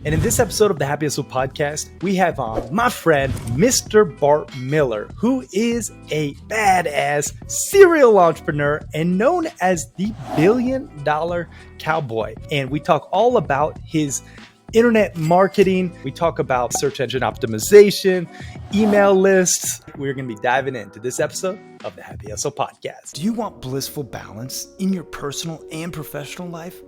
And in this episode of the Happy Hustle Podcast, we have on my friend, Mr. Bart Miller, who is a badass serial entrepreneur and known as the Billion Dollar Cowboy. And we talk all about his internet marketing. We talk about search engine optimization, email lists. We're going to be diving into this episode of the Happy Hustle Podcast. Do you want blissful balance in your personal and professional life?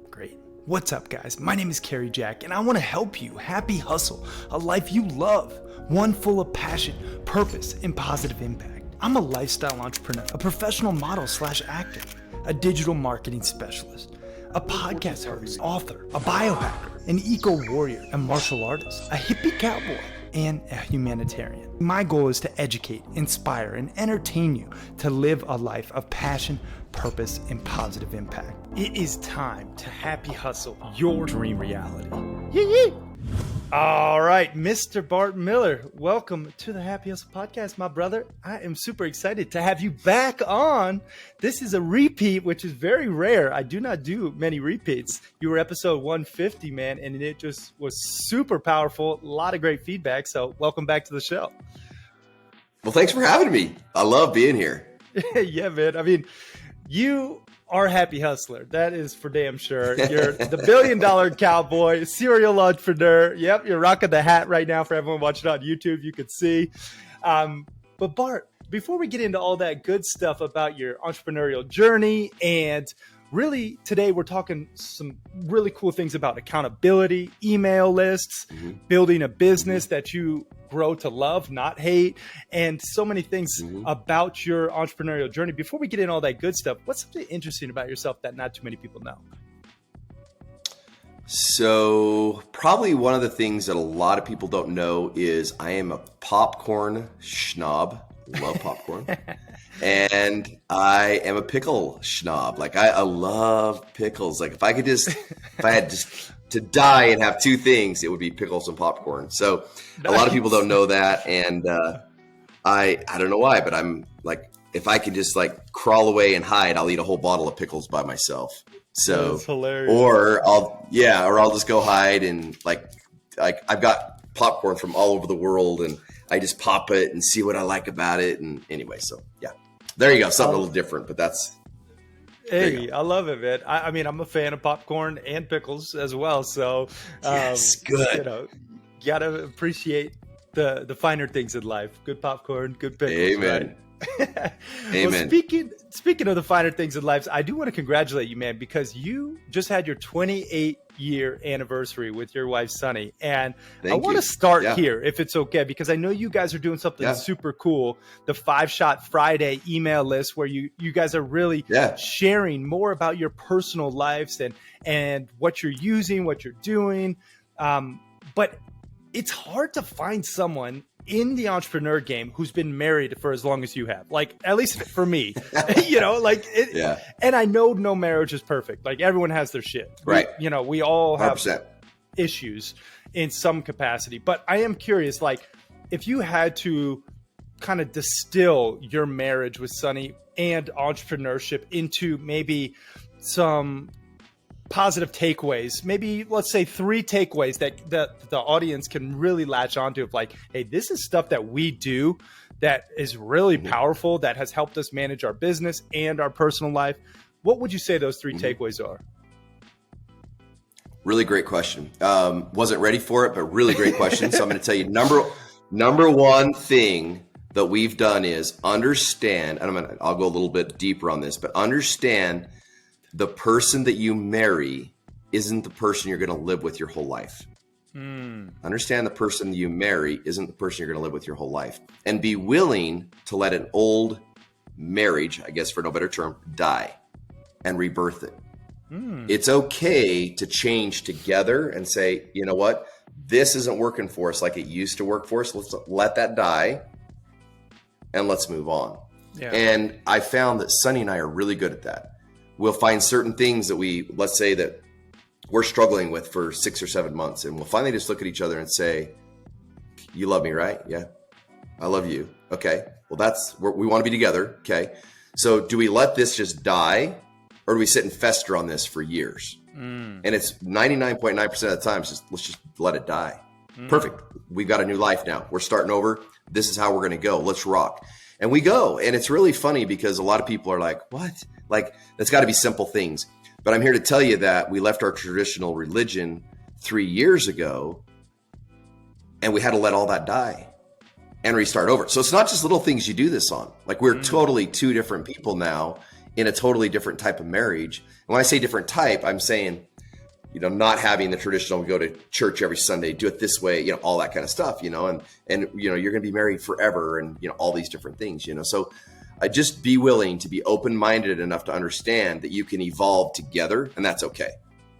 Great. What's up, guys? My name is Kerry Jack, and I want to help you happy hustle a life you love, one full of passion, purpose, and positive impact. I'm a lifestyle entrepreneur, a professional model / actor, a digital marketing specialist, a podcast host, author, a biohacker, an eco-warrior, a martial artist, a hippie cowboy, and a humanitarian. My goal is to educate, inspire, and entertain you to live a life of passion, purpose, and positive impact. It is time to happy hustle your dream reality. Yee-yee. All right, Mr. Bart Miller, welcome to the Happy Hustle Podcast, my brother. I am super excited to have you back on. This is a repeat, which is very rare. I do not do many repeats. You were episode 150, man, and it just was super powerful. A lot of great feedback, so welcome back to the show. Well, thanks for having me. I love being here. Yeah, man. I mean, you are a happy hustler. That is for damn sure. You're the Billion Dollar Cowboy, serial entrepreneur. Yep, you're rocking the hat right now for everyone watching on YouTube. You could see. But Bart, before we get into all that good stuff about your entrepreneurial journey, and really today we're talking some really cool things about accountability, email lists, building a business that you grow to love, not hate, and so many things about your entrepreneurial journey. Before we get into all that good stuff, what's something interesting about yourself that not too many people know? So probably one of the things that a lot of people don't know is I am a popcorn schnob. Love popcorn. And I am a pickle schnob. Like I love pickles. Like if I had just to die and have two things, it would be pickles and popcorn. So nice. A lot of people don't know that. And I don't know why, but I'm like, if I could just like crawl away and hide, I'll eat a whole bottle of pickles by myself. So that's hilarious. Or I'll just go hide and like I've got popcorn from all over the world and I just pop it and see what I like about it. And anyway, so yeah, there you go. Something a little different, but that's. Hey, I love it, man. I mean, I'm a fan of popcorn and pickles as well. So, yes, good. You know, gotta appreciate the finer things in life. Good popcorn, good pickles. Amen. Right? Amen. Well, speaking of the finer things in life, I do want to congratulate you, man, because you just had your 28-year anniversary with your wife, Sunny. And I want to start here, if it's okay, because I know you guys are doing something super cool. The 5-Shot Friday email list where you guys are really sharing more about your personal lives and what you're using, what you're doing. But it's hard to find someone in the entrepreneur game who's been married for as long as you have, like, at least for me, you know, like, and I know no marriage is perfect. Like everyone has their shit, right? We all have 100%. Issues in some capacity, but I am curious, like if you had to kind of distill your marriage with Sunny and entrepreneurship into maybe some positive takeaways, maybe let's say 3 takeaways that the audience can really latch onto of like, hey, this is stuff that we do that is really powerful, that has helped us manage our business and our personal life. What would you say those 3 takeaways are? Really great question. Wasn't ready for it, but really great question. So I'm going to tell you number one thing that we've done is understand, and I'll go a little bit deeper on this, but understand the person that you marry isn't the person you're going to live with your whole life. Understand the person you marry isn't the person you're going to live with your whole life. And be willing to let an old marriage, I guess for no better term, die and rebirth it. It's okay to change together and say, you know what, this isn't working for us like it used to work for us. Let's let that die and let's move on. Yeah. And I found that Sunny and I are really good at that. We'll find certain things that let's say that we're struggling with for 6 or 7 months. And we'll finally just look at each other and say, you love me, right? Yeah. I love you. Okay. Well, we want to be together. Okay. So do we let this just die or do we sit and fester on this for years? And it's 99.9% of the time, let's just let it die. Perfect. We've got a new life now. We're starting over. This is how we're going to go. Let's rock. And we go. And it's really funny because a lot of people are like, what? Like, that's got to be simple things. But I'm here to tell you that we left our traditional religion 3 years ago, and we had to let all that die and restart over. So it's not just little things you do this on. Like, we're totally two different people now in a totally different type of marriage. And when I say different type, I'm saying, not having the traditional go to church every Sunday, do it this way, all that kind of stuff, and you're going to be married forever and, all these different things, So just be willing to be open-minded enough to understand that you can evolve together, and that's okay.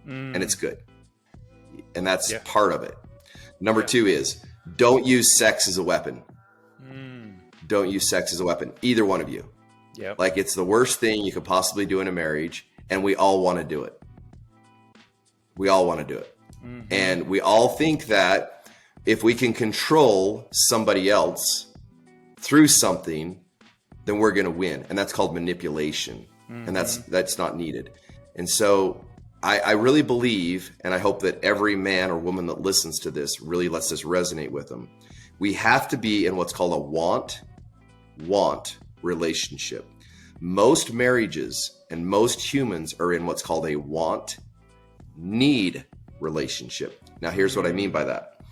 And it's good. And that's part of it. Number 2 is don't use sex as a weapon. Don't use sex as a weapon. Either one of you. Yep. Like, it's the worst thing you could possibly do in a marriage, and we all want to do it. We all want to do it. And we all think that if we can control somebody else through something, then we're going to win. And that's called manipulation. And that's not needed. And so I really believe, and I hope that every man or woman that listens to this really lets this resonate with them. We have to be in what's called a want relationship. Most marriages and most humans are in what's called a want-need relationship. Now, here's what I mean by that.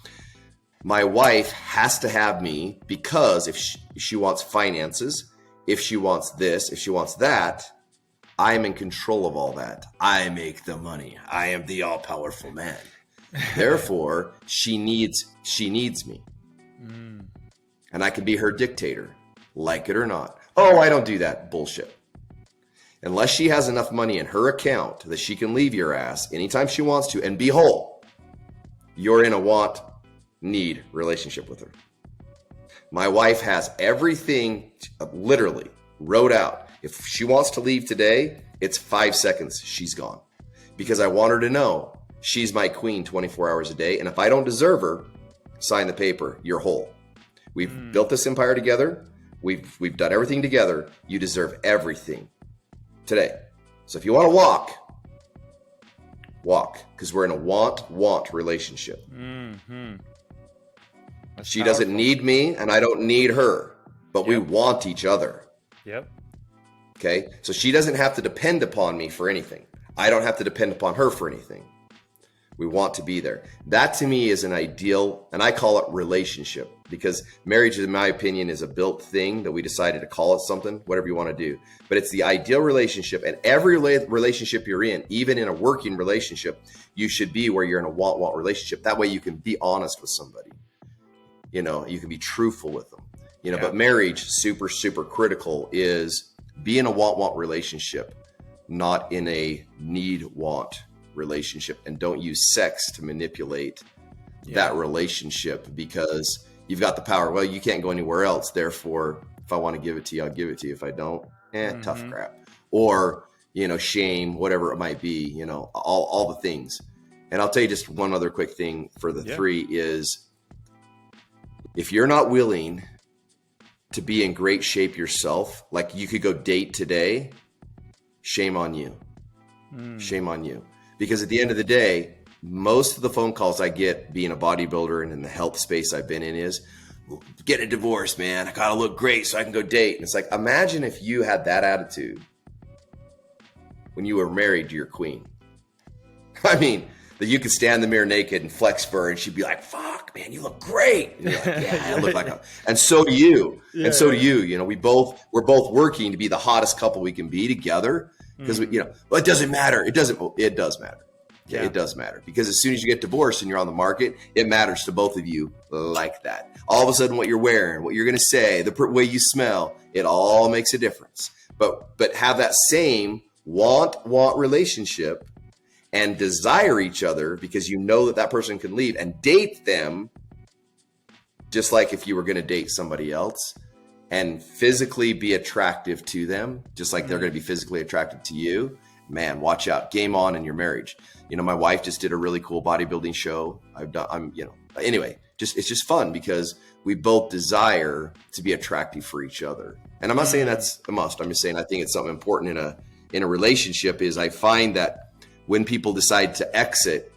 My wife has to have me because if she wants finances, if she wants this, if she wants that, I'm in control of all that. I make the money. I am the all-powerful man. Therefore, she needs me. And I can be her dictator, like it or not. Oh, I don't do that. Bullshit. Unless she has enough money in her account that she can leave your ass anytime she wants to and be whole, you're in a want-need relationship with her. My wife has everything literally wrote out. If she wants to leave today, it's 5 seconds. She's gone. Because I want her to know she's my queen 24 hours a day. And if I don't deserve her, sign the paper. You're whole. We've built this empire together. We've done everything together. You deserve everything today. So if you want to walk, because we're in a want relationship. She doesn't need me and I don't need her, but we want each other. Yep. Okay. So she doesn't have to depend upon me for anything. I don't have to depend upon her for anything. We want to be there. That to me is an ideal, and I call it relationship, because marriage, in my opinion, is a built thing that we decided to call it something, whatever you want to do. But it's the ideal relationship, and every relationship you're in, even in a working relationship, you should be where you're in a want relationship. That way you can be honest with somebody. You can be truthful with them. But marriage, super, super critical, is be in a want relationship, not in a need-want relationship. And don't use sex to manipulate that relationship, because you've got the power. Well, you can't go anywhere else. Therefore, if I want to give it to you, I'll give it to you. If I don't, tough crap. Or, shame, whatever it might be, all the things. And I'll tell you just one other quick thing for the 3 is, if you're not willing to be in great shape yourself, like you could go date today, shame on you. Shame on you. Because at the end of the day, most of the phone calls I get being a bodybuilder and in the health space I've been in is, get a divorce, man. I got to look great so I can go date. And it's like, imagine if you had that attitude when you were married to your queen. I mean, that you could stand in the mirror naked and flex for her and she'd be like, fuck, man, you look great. And you're like, yeah, I look like a, and so do you. And so do you. We're both working to be the hottest couple we can be together. Because well, it doesn't matter. It does matter. Yeah, it does matter, because as soon as you get divorced and you're on the market, it matters to both of you like that. All of a sudden, what you're wearing, what you're going to say, the way you smell, it all makes a difference. But have that same want relationship and desire each other, because you know that person can leave, and date them just like if you were going to date somebody else. And physically be attractive to them, just like they're going to be physically attracted to you. Man, watch out. Game on in your marriage. My wife just did a really cool bodybuilding show. Anyway, it's just fun because we both desire to be attractive for each other. And I'm not saying that's a must. I'm just saying I think it's something important in a relationship. Is I find that when people decide to exit,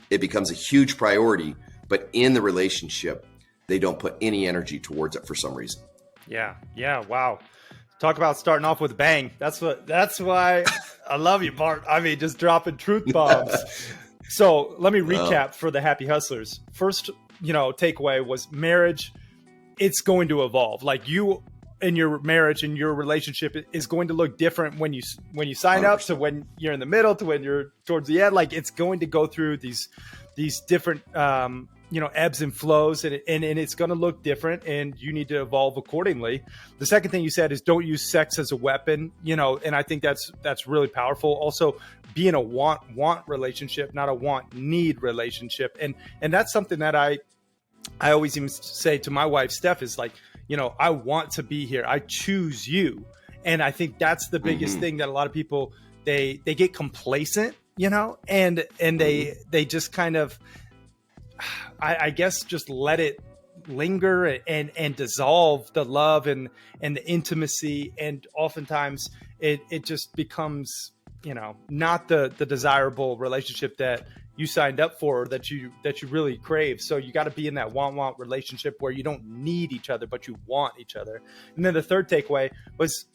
it becomes a huge priority, but in the relationship, they don't put any energy towards it for some reason. Yeah. Wow. Talk about starting off with a bang. That's why I love you, Bart. I mean, just dropping truth bombs. So let me recap for the happy hustlers. First, takeaway was marriage. It's going to evolve. Like you in your marriage and your relationship is going to look different when you sign 100%. Up to when you're in the middle to when you're towards the end. Like it's going to go through these different, ebbs and flows, and it's going to look different, and you need to evolve accordingly. The second thing you said is don't use sex as a weapon, and I think that's really powerful. Also, be in a want relationship, not a want need relationship. And that's something that I always even say to my wife, Steph, is like, I want to be here. I choose you. And I think that's the biggest thing that a lot of people, they get complacent, and they just kind of, I guess, just let it linger and dissolve the love and the intimacy. And oftentimes it just becomes, not the desirable relationship that you signed up for, that you really crave. So you got to be in that want relationship where you don't need each other, but you want each other. And then the third takeaway was,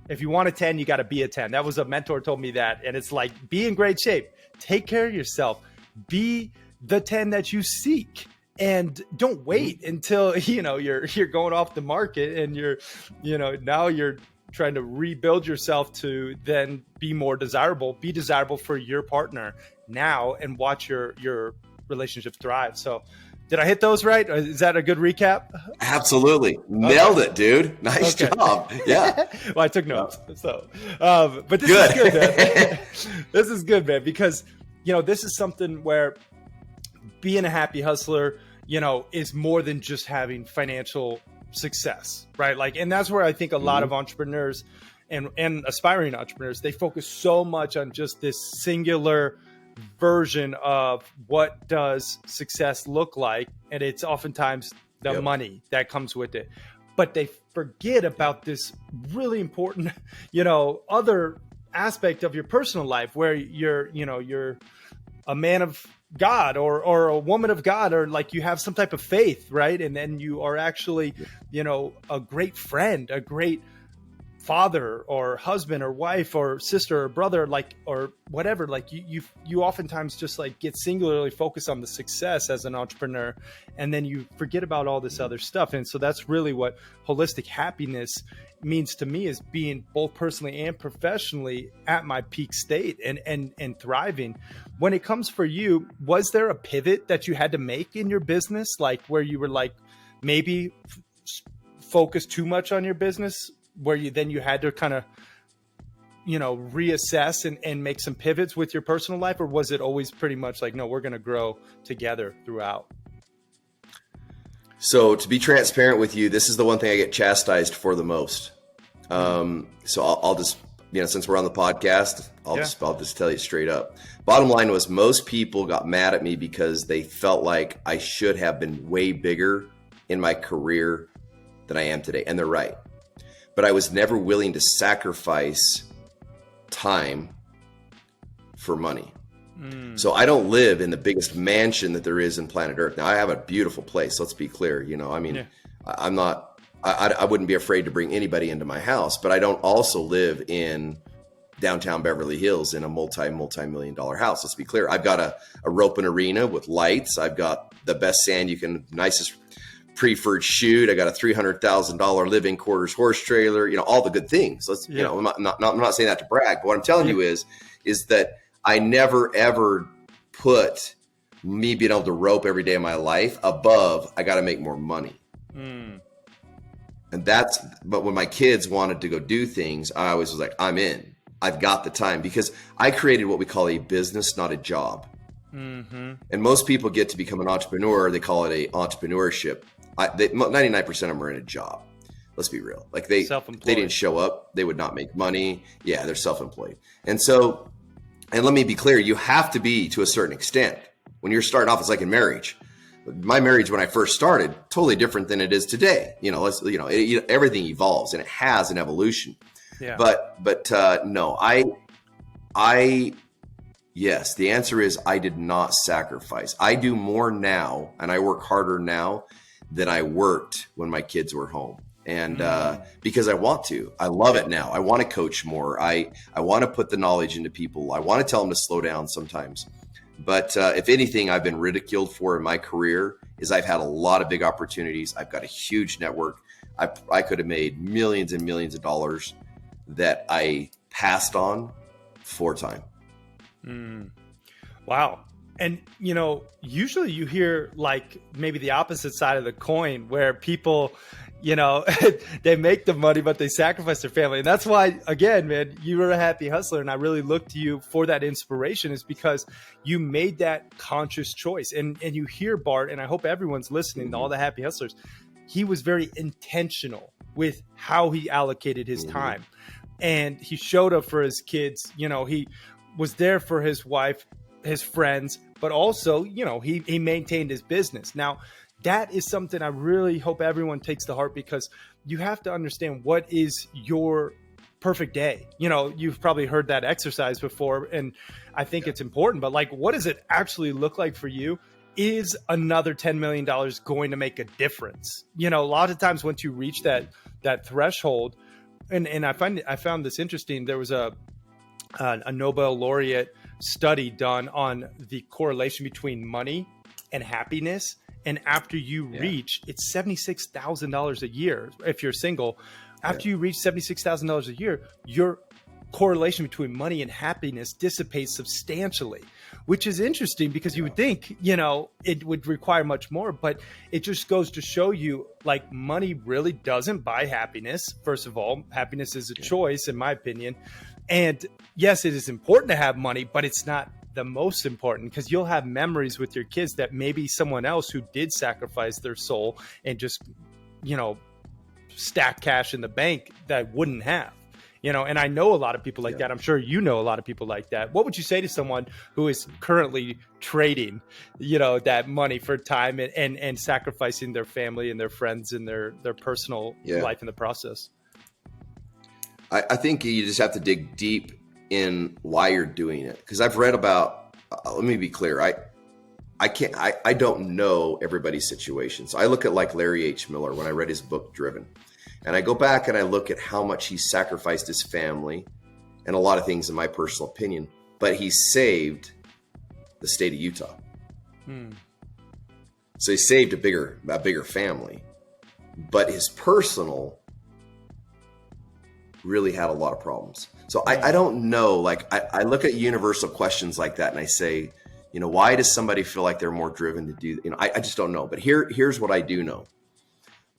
if you want a 10, you got to be a 10. That was a mentor told me that. And it's like, be in great shape, take care of yourself, be the 10 that you seek, and don't wait until, you're going off the market and now you're trying to rebuild yourself to then be more desirable, be desirable for your partner now, and watch your relationship thrive. So did I hit those right? Is that a good recap? Absolutely. Nailed it, dude. Nice job. Yeah. Well, I took notes. So, but this is good, man. This is good, man, because, this is something where being a happy hustler, is more than just having financial success, right? Like, and that's where I think a lot of entrepreneurs and aspiring entrepreneurs, they focus so much on just this singular version of what does success look like. And it's oftentimes the money that comes with it, but they forget about this really important, other aspect of your personal life where you're a man of God or a woman of God, or like you have some type of faith, right? And then you are actually, a great friend, a great father or husband or wife or sister or brother, like, or whatever. Like you oftentimes just like get singularly focused on the success as an entrepreneur, and then you forget about all this other stuff. And so that's really what holistic happiness means to me, is being both personally and professionally at my peak state and thriving. When it comes for you, was there a pivot that you had to make in your business, like where you were like maybe focus too much on your business, where you had to kind of, reassess and make some pivots with your personal life? Or was it always pretty much like, no, we're going to grow together throughout? So to be transparent with you, this is the one thing I get chastised for the most. So I'll just, since we're on the podcast, I'll just tell you straight up. Bottom line was, most people got mad at me because they felt like I should have been way bigger in my career than I am today. And they're right. But I was never willing to sacrifice time for money. So I don't live in the biggest mansion that there is in planet Earth. Now, I have a beautiful place. Let's be clear. I'm not, I wouldn't be afraid to bring anybody into my house, but I don't also live in downtown Beverly Hills in a multi-million dollar house. Let's be clear. I've got a rope and arena with lights. I've got the best sand nicest preferred shoot. I got a $300,000 living quarters horse trailer, all the good things. I'm not saying that to brag, but what I'm telling you is that I never ever put me being able to rope every day of my life above, I got to make more money. But when my kids wanted to go do things, I always was like, I'm in. I've got the time, because I created what we call a business, not a job. And most people get to become an entrepreneur. They call it a entrepreneurship. 99% of them are in a job. Let's be real. Like they didn't show up. They would not make money. Yeah, they're self-employed. And let me be clear, you have to be to a certain extent. When you're starting off, it's like in marriage. My marriage, when I first started, totally different than it is today. Everything evolves, and it has an evolution. Yeah. But no, I Yes, the answer is I did not sacrifice. I do more now and I work harder now than I worked when my kids were home. And because I want to, I love it now. I want to coach more. I want to put the knowledge into people. I want to tell them to slow down sometimes. But if anything, I've been ridiculed for in my career is I've had a lot of big opportunities. I've got a huge network. I could have made millions and millions of dollars that I passed on for time. Wow. And, usually you hear like maybe the opposite side of the coin where people, they make the money, but they sacrifice their family. And that's why, again, man, you were a happy hustler. And I really look to you for that inspiration is because you made that conscious choice. And you hear Bart, and I hope everyone's listening to all the happy hustlers. He was very intentional with how he allocated his time. And he showed up for his kids. He was there for his wife, his friends, but also, he maintained his business. Now, that is something I really hope everyone takes to heart because you have to understand what is your perfect day. You've probably heard that exercise before, and I think it's important, but like, what does it actually look like for you? Is another $10 million going to make a difference? A lot of times once you reach that threshold, and I found this interesting. There was a Nobel laureate study done on the correlation between money and happiness. And after you reach, it's $76,000 a year. If you're single, after you reach $76,000 a year, your correlation between money and happiness dissipates substantially, which is interesting because you would think, it would require much more, but it just goes to show you like money really doesn't buy happiness. First of all, happiness is a choice, in my opinion. And yes, it is important to have money, but it's not the most important because you'll have memories with your kids that maybe someone else who did sacrifice their soul and just, stack cash in the bank that wouldn't have. And I know a lot of people like that. I'm sure you know a lot of people like that. What would you say to someone who is currently trading, that money for time and sacrificing their family and their friends and their personal life in the process? I think you just have to dig deep in why you're doing it. Because I've read about, let me be clear. I don't know everybody's situation. So I look at like Larry H. Miller when I read his book, Driven. And I go back and I look at how much he sacrificed his family and a lot of things in my personal opinion, but he saved the state of Utah. So he saved a bigger family, but his personal really had a lot of problems. So I don't know, like I look at universal questions like that and I say, why does somebody feel like they're more driven to do, I just don't know. But here's what I do know.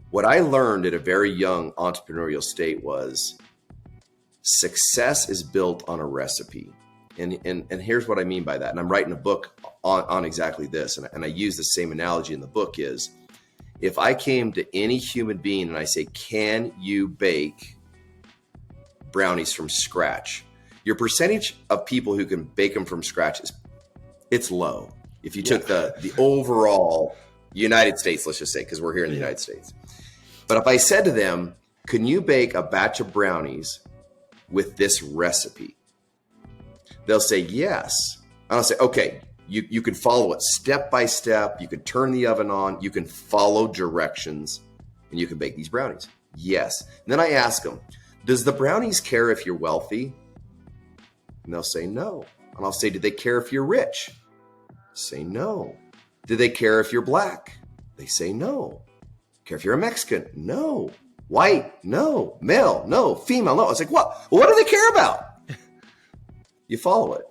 What I learned at a very young entrepreneurial state was success is built on a recipe. And here's what I mean by that. And I'm writing a book on exactly this. And I use the same analogy in the book is, if I came to any human being and I say, can you bake brownies from scratch? Your percentage of people who can bake them from scratch it's low. If you took the overall United States, let's just say, because we're here in the United States. But if I said to them, can you bake a batch of brownies with this recipe? They'll say yes. And I'll say, okay, you can follow it step by step. You can turn the oven on. You can follow directions and you can bake these brownies. Yes. And then I ask them, does the brownies care if you're wealthy? And they'll say no. And I'll say, do they care if you're rich? Say no. Do they care if you're black? They say no. Care if you're a Mexican? No. White? No. Male? No. Female? No. It's like, what do they care about? You follow it.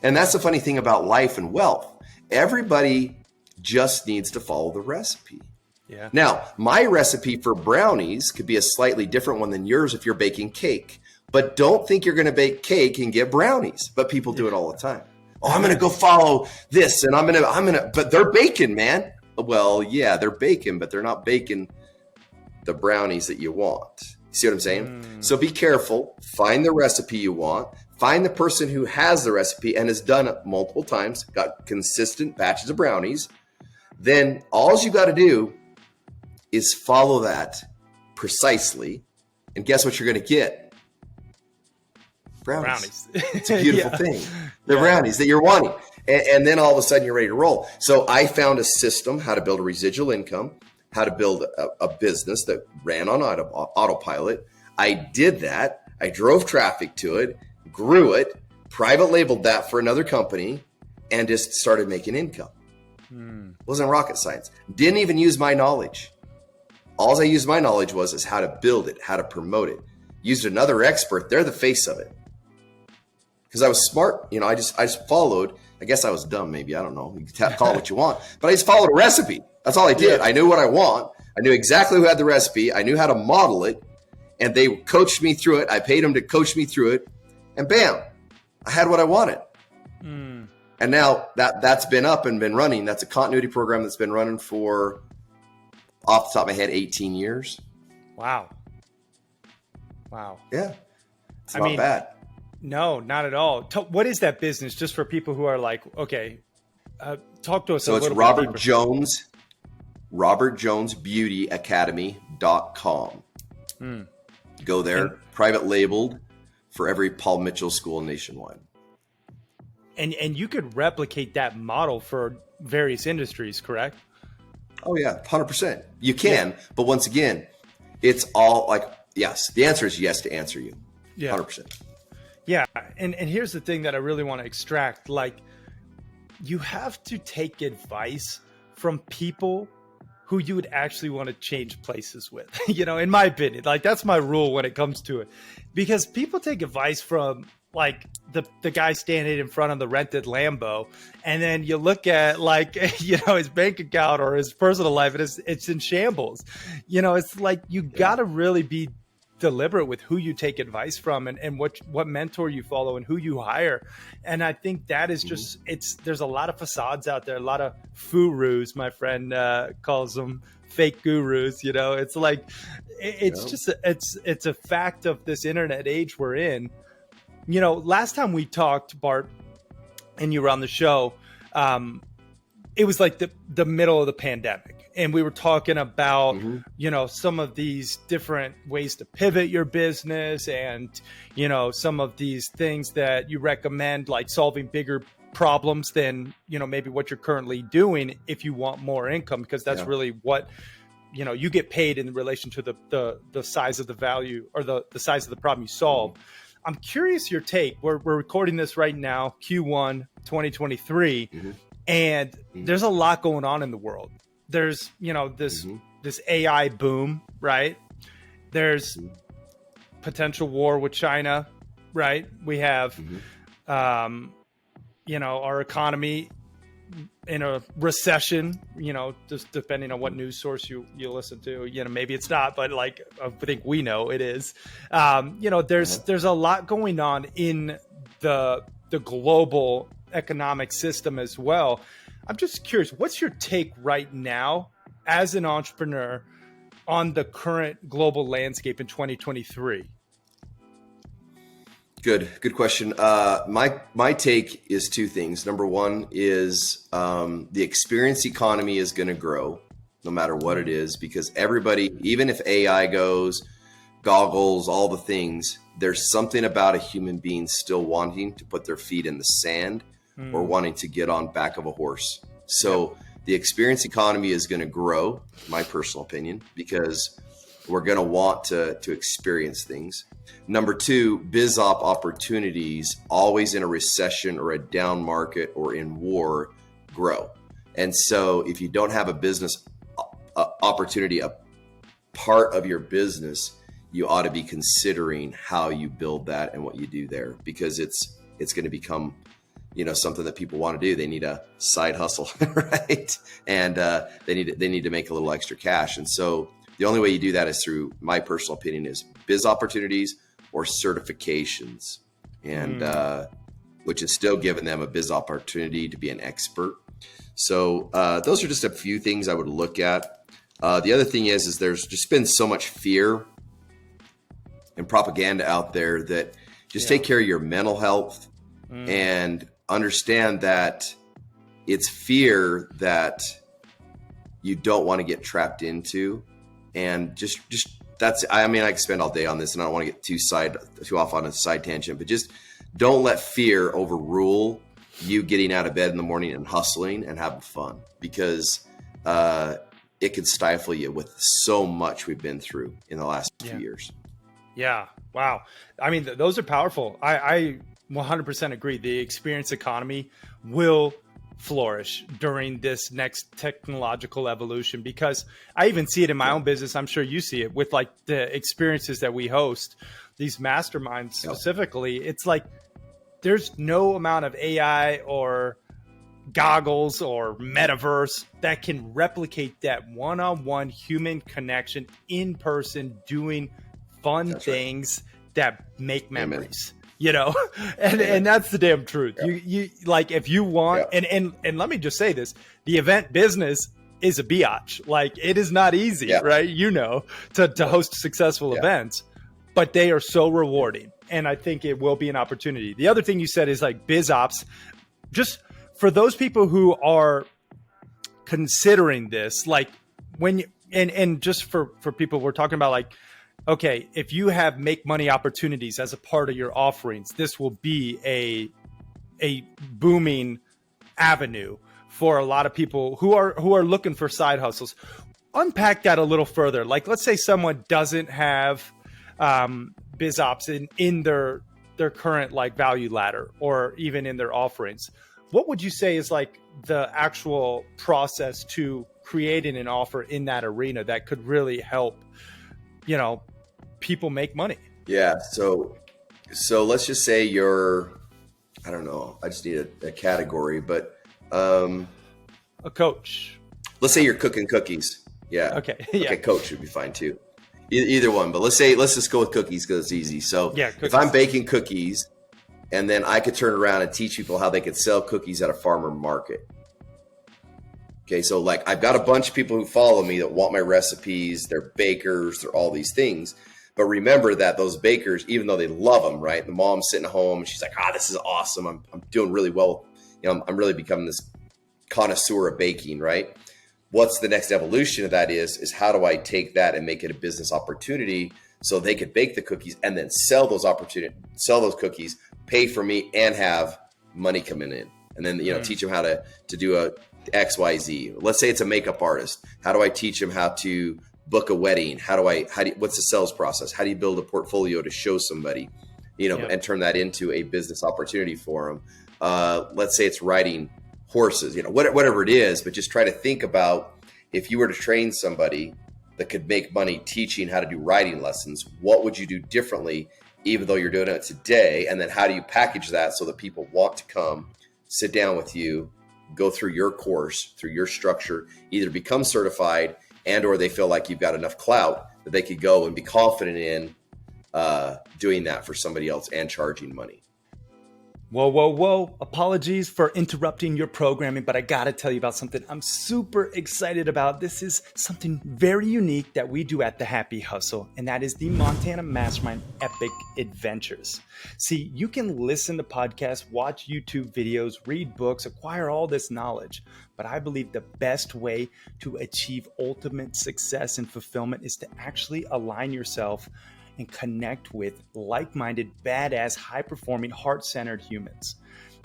And that's the funny thing about life and wealth. Everybody just needs to follow the recipe. Yeah. Now, my recipe for brownies could be a slightly different one than yours if you're baking cake. But don't think you're going to bake cake and get brownies. But people do it all the time. Oh, I'm going to go follow this and I'm going to, but they're baking, man. Well, yeah, they're baking, but they're not baking the brownies that you want. You see what I'm saying? So be careful. Find the recipe you want. Find the person who has the recipe and has done it multiple times, got consistent batches of brownies. Then all you got to do is follow that precisely. And guess what you're going to get? Brownies. Brownies. It's a beautiful Yeah. thing. The brownies that you're wanting. And then all of a sudden you're ready to roll. So I found a system, how to build a residual income, how to build a business that ran on autopilot. I did that. I drove traffic to it, grew it, private labeled that for another company, and just started making income. Wasn't rocket science. Didn't even use my knowledge. All I used my knowledge is how to build it, how to promote it. Used another expert. They're the face of it. Because I was smart. I just followed. I guess I was dumb, maybe. I don't know. You can call it what you want. But I just followed a recipe. That's all I did. Yeah. I knew what I want. I knew exactly who had the recipe. I knew how to model it. And they coached me through it. I paid them to coach me through it. And bam, I had what I wanted. And now that's been up and been running. That's a continuity program that's been running for, off the top of my head, 18 years. Wow. Yeah. It's not bad. No, not at all. What is that business? Just for people who are like, okay, talk to us a little bit. So it's robertjonesbeautyacademy.com. Go there, private labeled for every Paul Mitchell school nationwide. And you could replicate that model for various industries, correct? Oh yeah, 100%. You can, but once again, it's all like, yes, the answer is yes to answer you. Yeah. 100%. Yeah. And here's the thing that I really want to extract. Like, you have to take advice from people who you would actually want to change places with, in my opinion. Like, that's my rule when it comes to it, because people take advice from like the guy standing in front of the rented Lambo, and then you look at like, his bank account or his personal life, and it's in shambles. It's like, you got to really be deliberate with who you take advice from, and what mentor you follow and who you hire. And I think that is just, there's a lot of facades out there, a lot of gurus, my friend calls them, fake gurus. It's like, it's just, it's a fact of this internet age we're in. Last time we talked, Bart, and you were on the show, it was like the middle of the pandemic. And we were talking about, some of these different ways to pivot your business and, some of these things that you recommend, like solving bigger problems than, maybe what you're currently doing if you want more income, because that's really what, you get paid in relation to the size of the value or the size of the problem you solve. I'm curious your take. We're recording this right now, Q1 2023, and there's a lot going on in the world. There's, this AI boom, right? There's potential war with China, right? We have, our economy in a recession, just depending on what news source you listen to, maybe it's not, but like, I think we know it is. There's a lot going on in the global economic system as well. I'm just curious, what's your take right now as an entrepreneur on the current global landscape in 2023? Good question. My take is two things. Number one is the experience economy is going to grow no matter what it is, because everybody, even if AI goes, goggles, all the things, there's something about a human being still wanting to put their feet in the sand or wanting to get on back of a horse. So the experience economy is going to grow, my personal opinion, because we're going to want to experience things. Number two, biz op opportunities, always in a recession or a down market or in war, grow. And so if you don't have a business opportunity, a part of your business, you ought to be considering how you build that and what you do there, because it's going to become, something that people want to do. They need a side hustle, right? And they need to make a little extra cash. And so the only way you do that is through, my personal opinion, is biz opportunities or certifications, and which is still giving them a biz opportunity to be an expert. So those are just a few things I would look at. The other thing is there's just been so much fear and propaganda out there that just take care of your mental health and understand that it's fear that you don't want to get trapped into, and just I mean, I could spend all day on this, and I don't want to get too off on a side tangent, but just don't let fear overrule you getting out of bed in the morning and hustling and having fun, because it can stifle you with so much we've been through in the last few years. Yeah. Wow. I mean, those are powerful. I 100% agree. The experience economy will flourish during this next technological evolution, because I even see it in my own business. I'm sure you see it with like the experiences that we host, these masterminds specifically. It's like there's no amount of AI or goggles or metaverse that can replicate that one-on-one human connection in person, doing fun things that make memories. You know, and that's the damn truth. You like, if you want, and let me just say this, the event business is a biatch. Like, it is not easy, right? You know, to host successful events, but they are so rewarding. And I think it will be an opportunity. The other thing you said is like biz ops. Just for those people who are considering this, like when you, and just for people, we're talking about like, okay, if you have make money opportunities as a part of your offerings, this will be a booming avenue for a lot of people who are looking for side hustles. Unpack that a little further. Like, let's say someone doesn't have biz ops in their current like value ladder, or even in their offerings. What would you say is like the actual process to creating an offer in that arena that could really help, you know, people make money? Yeah. So let's just say you're, I don't know, I just need a category, but a coach. Let's say you're cooking cookies. Yeah. Okay. Okay. Coach would be fine too. Either one, but let's just go with cookies because it's easy. So if I'm baking cookies, and then I could turn around and teach people how they could sell cookies at a farmer market. Okay, so like I've got a bunch of people who follow me that want my recipes. They're bakers, they're all these things. But remember that those bakers, even though they love them, right? The mom's sitting at home and she's like, this is awesome. I'm doing really well. You know, I'm really becoming this connoisseur of baking, right? What's the next evolution of that is how do I take that and make it a business opportunity so they could bake the cookies and then sell those cookies, pay for me, and have money coming in. And then, you know, teach them how to do a XYZ. Let's say it's a makeup artist. How do I teach them how to book a wedding? What's the sales process? How do you build a portfolio to show somebody, you know, and turn that into a business opportunity for them? Let's say it's riding horses, you know, whatever it is, but just try to think about if you were to train somebody that could make money teaching how to do riding lessons, what would you do differently, even though you're doing it today? And then how do you package that so that people want to come sit down with you, go through your course, through your structure, either become certified and or they feel like you've got enough clout that they could go and be confident in doing that for somebody else and charging money. Whoa. Apologies for interrupting your programming, but I got to tell you about something I'm super excited about. This is something very unique that we do at The Happy Hustle, and that is the Montana Mastermind Epic Adventures. See, you can listen to podcasts, watch YouTube videos, read books, acquire all this knowledge, but I believe the best way to achieve ultimate success and fulfillment is to actually align yourself and connect with like-minded, badass, high-performing, heart-centered humans.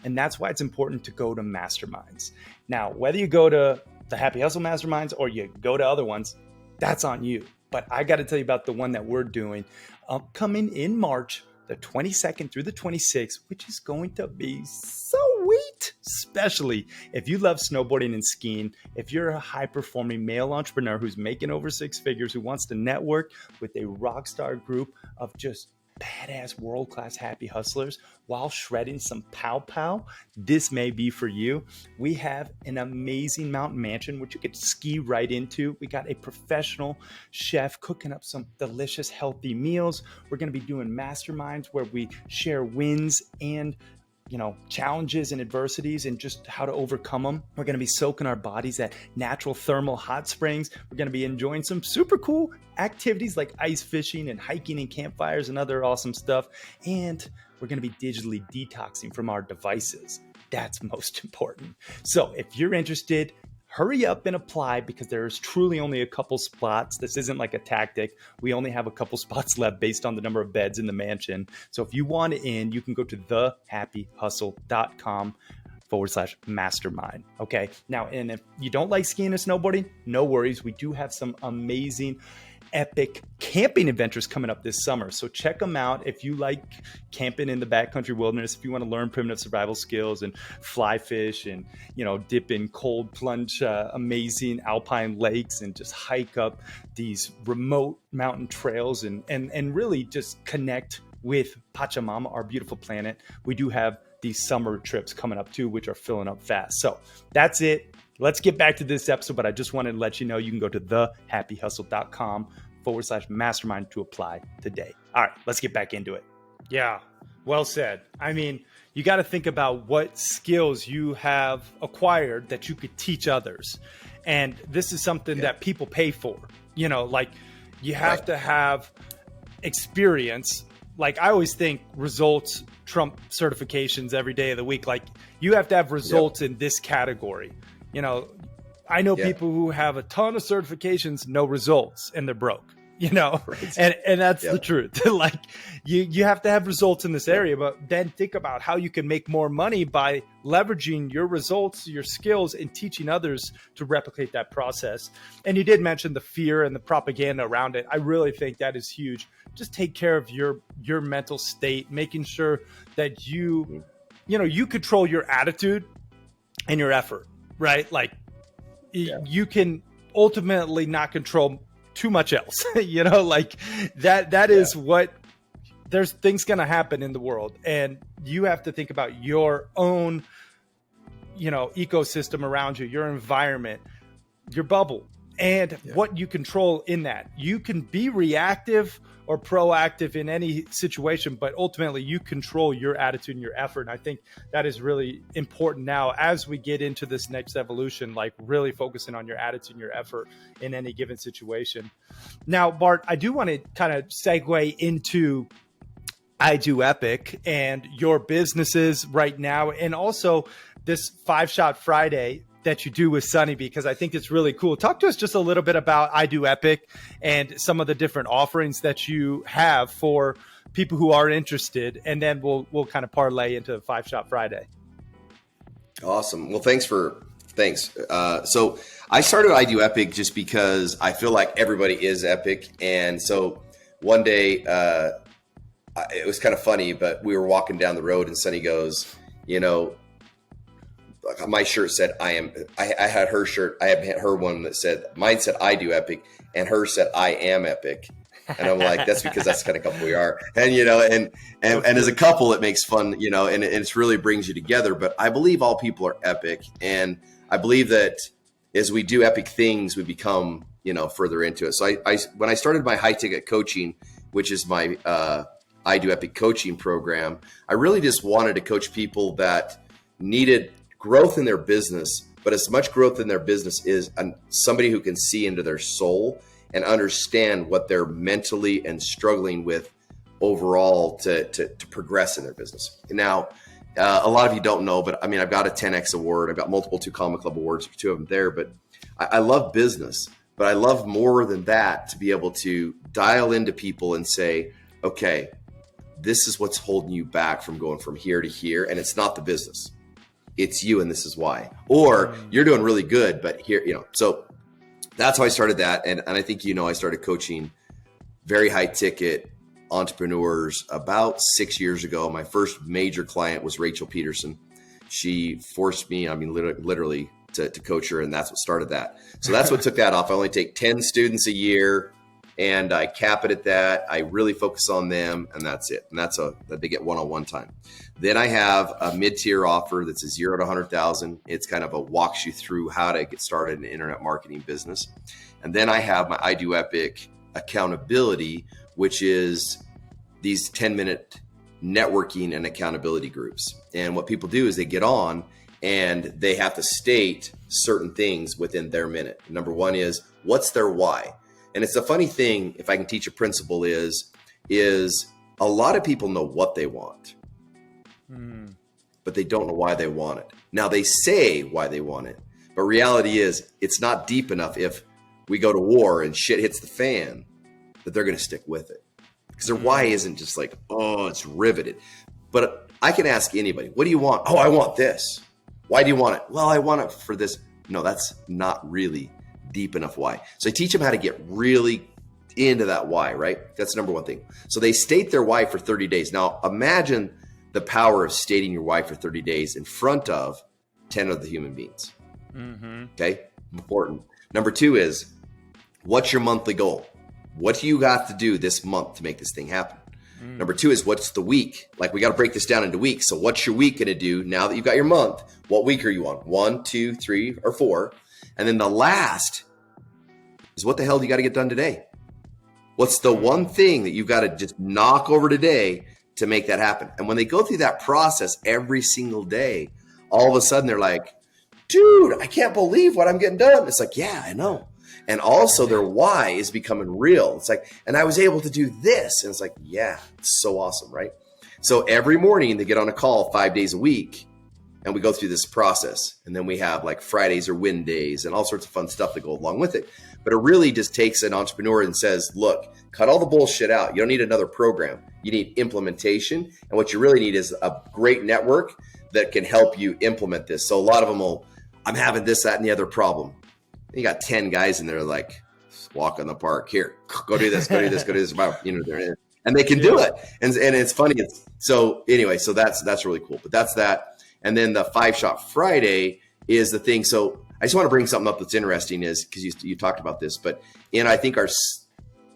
And that's why it's important to go to masterminds. Now, whether you go to the Happy Hustle masterminds or you go to other ones, that's on you. But I got to tell you about the one that we're doing upcoming in March, the 22nd through the 26th, which is going to be sweet, especially if you love snowboarding and skiing. If you're a high-performing male entrepreneur who's making over six figures, who wants to network with a rock star group of just badass world-class happy hustlers while shredding some pow, this may be for you. We have an amazing mountain mansion, which you could ski right into. We got a professional chef cooking up some delicious, healthy meals. We're going to be doing masterminds where we share wins and challenges and adversities and just how to overcome them. We're going to be soaking our bodies at natural thermal hot springs. We're going to be enjoying some super cool activities like ice fishing and hiking and campfires and other awesome stuff. And we're going to be digitally detoxing from our devices. That's most important. So if you're interested, hurry up and apply because there's truly only a couple spots. This isn't like a tactic. We only have a couple spots left based on the number of beds in the mansion. So if you want in, you can go to thehappyhustle.com/mastermind. Okay. Now, and if you don't like skiing and snowboarding, no worries. We do have some amazing epic camping adventures coming up this summer. So check them out. If you like camping in the backcountry wilderness, if you want to learn primitive survival skills and fly fish and, dip in cold plunge, amazing alpine lakes and just hike up these remote mountain trails and really just connect with Pachamama, our beautiful planet. We do have these summer trips coming up too, which are filling up fast. So that's it. Let's get back to this episode, but I just wanted to let you know you can go to thehappyhustle.com/mastermind to apply today. All right, let's get back into it. Yeah, well said. I mean, you got to think about what skills you have acquired that you could teach others. And this is something that people pay for. Like you have to have experience. Like I always think results trump certifications every day of the week. Like you have to have results in this category. I know people who have a ton of certifications, no results, and they're broke, right. and that's the truth. Like you have to have results in this area, but then think about how you can make more money by leveraging your results, your skills, and teaching others to replicate that process. And you did mention the fear and the propaganda around it. I really think that is huge. Just take care of your mental state, making sure that you control your attitude and your effort. Right? Like you can ultimately not control too much else, like that is what there's things going to happen in the world. And you have to think about your own, ecosystem around you, your environment, your bubble, and what you control in that. You can be reactive or proactive in any situation, but ultimately you control your attitude and your effort. And I think that is really important now as we get into this next evolution, like really focusing on your attitude and your effort in any given situation. Now, Bart, I do want to kind of segue into I Do Epic and your businesses right now, and also this 5-Shot Friday that you do with Sunny, because I think it's really cool. Talk to us just a little bit about I Do Epic and some of the different offerings that you have for people who are interested, and then we'll kind of parlay into 5-Shot Friday. Awesome. Well, thanks. So I started I Do Epic just because I feel like everybody is epic. And so one day it was kind of funny, but we were walking down the road and Sunny goes, my shirt said I had her shirt. I had her one that said, mine said I Do Epic, and hers said I Am Epic. And I'm like, that's because that's the kind of couple we are. And, and as a couple, it makes fun, and it really brings you together. But I believe all people are epic. And I believe that as we do epic things, we become, further into it. So when I started my high ticket coaching, which is my I Do Epic coaching program, I really just wanted to coach people that needed growth in their business, but as much growth in their business is somebody who can see into their soul and understand what they're mentally and struggling with overall to progress in their business. Now, a lot of you don't know, but I mean, I've got a 10X award. I've got multiple 2 Comma Club awards, 2 of them there, but I love business, but I love more than that to be able to dial into people and say, okay, this is what's holding you back from going from here to here. And it's not the business. It's you, and this is why. Or you're doing really good, but here, so that's how I started that. And I think, I started coaching very high ticket entrepreneurs about 6 years ago. My first major client was Rachel Peterson. She forced me, literally to coach her, and that's what started that. So that's what took that off. I only take 10 students a year, and I cap it at that. I really focus on them, and that's it. And that they get one-on-one time. Then I have a mid-tier offer that's a 0 to 100,000. It's kind of walks you through how to get started in an internet marketing business. And then I have my I Do Epic accountability, which is these 10-minute networking and accountability groups. And what people do is they get on and they have to state certain things within their minute. Number one is, what's their why? And it's a funny thing, if I can teach a principle, is a lot of people know what they want, but they don't know why they want it. Now they say why they want it, But reality is it's not deep enough if we go to war and shit hits the fan that they're going to stick with it. Because their why isn't just like, oh, it's riveted. But I can ask anybody, what do you want? Oh, I want this. Why do you want it? Well, I want it for this. No, that's not really deep enough why. So I teach them how to get really into that why, right? That's the number one thing. So they state their why for 30 days. Now imagine the power of stating your why for 30 days in front of 10 other human beings. Okay, important. Number two is, what's your monthly goal? What do you got to do this month to make this thing happen? Number two is, what's the week? Like, we got to break this down into weeks. So what's your week going to do now that you've got your month? What week are you on? 1, 2, 3, or 4? And then the last is, what the hell do you got to get done today? What's the one thing that you've got to just knock over today to make that happen? And when they go through that process every single day, all of a sudden they're like, dude, I can't believe what I'm getting done. It's like, yeah, I know. And also their why is becoming real. It's like, and I was able to do this. And it's like, yeah, it's so awesome, right? So every morning they get on a call 5 days a week and we go through this process. And then we have like Fridays or win days and all sorts of fun stuff that go along with it. But it really just takes an entrepreneur and says, look, cut all the bullshit out. You don't need another program. You need implementation. And what you really need is a great network that can help you implement this. So a lot of them will, I'm having this, that, and the other problem. You got 10 guys in there like, walk in the park. Here, go do this, go do this, go do this. And they can do it. And it's funny. So anyway, so that's really cool. But that's that. And then the 5-Shot Friday is the thing. So I just want to bring something up that's interesting is because you talked about this. But in, I think, our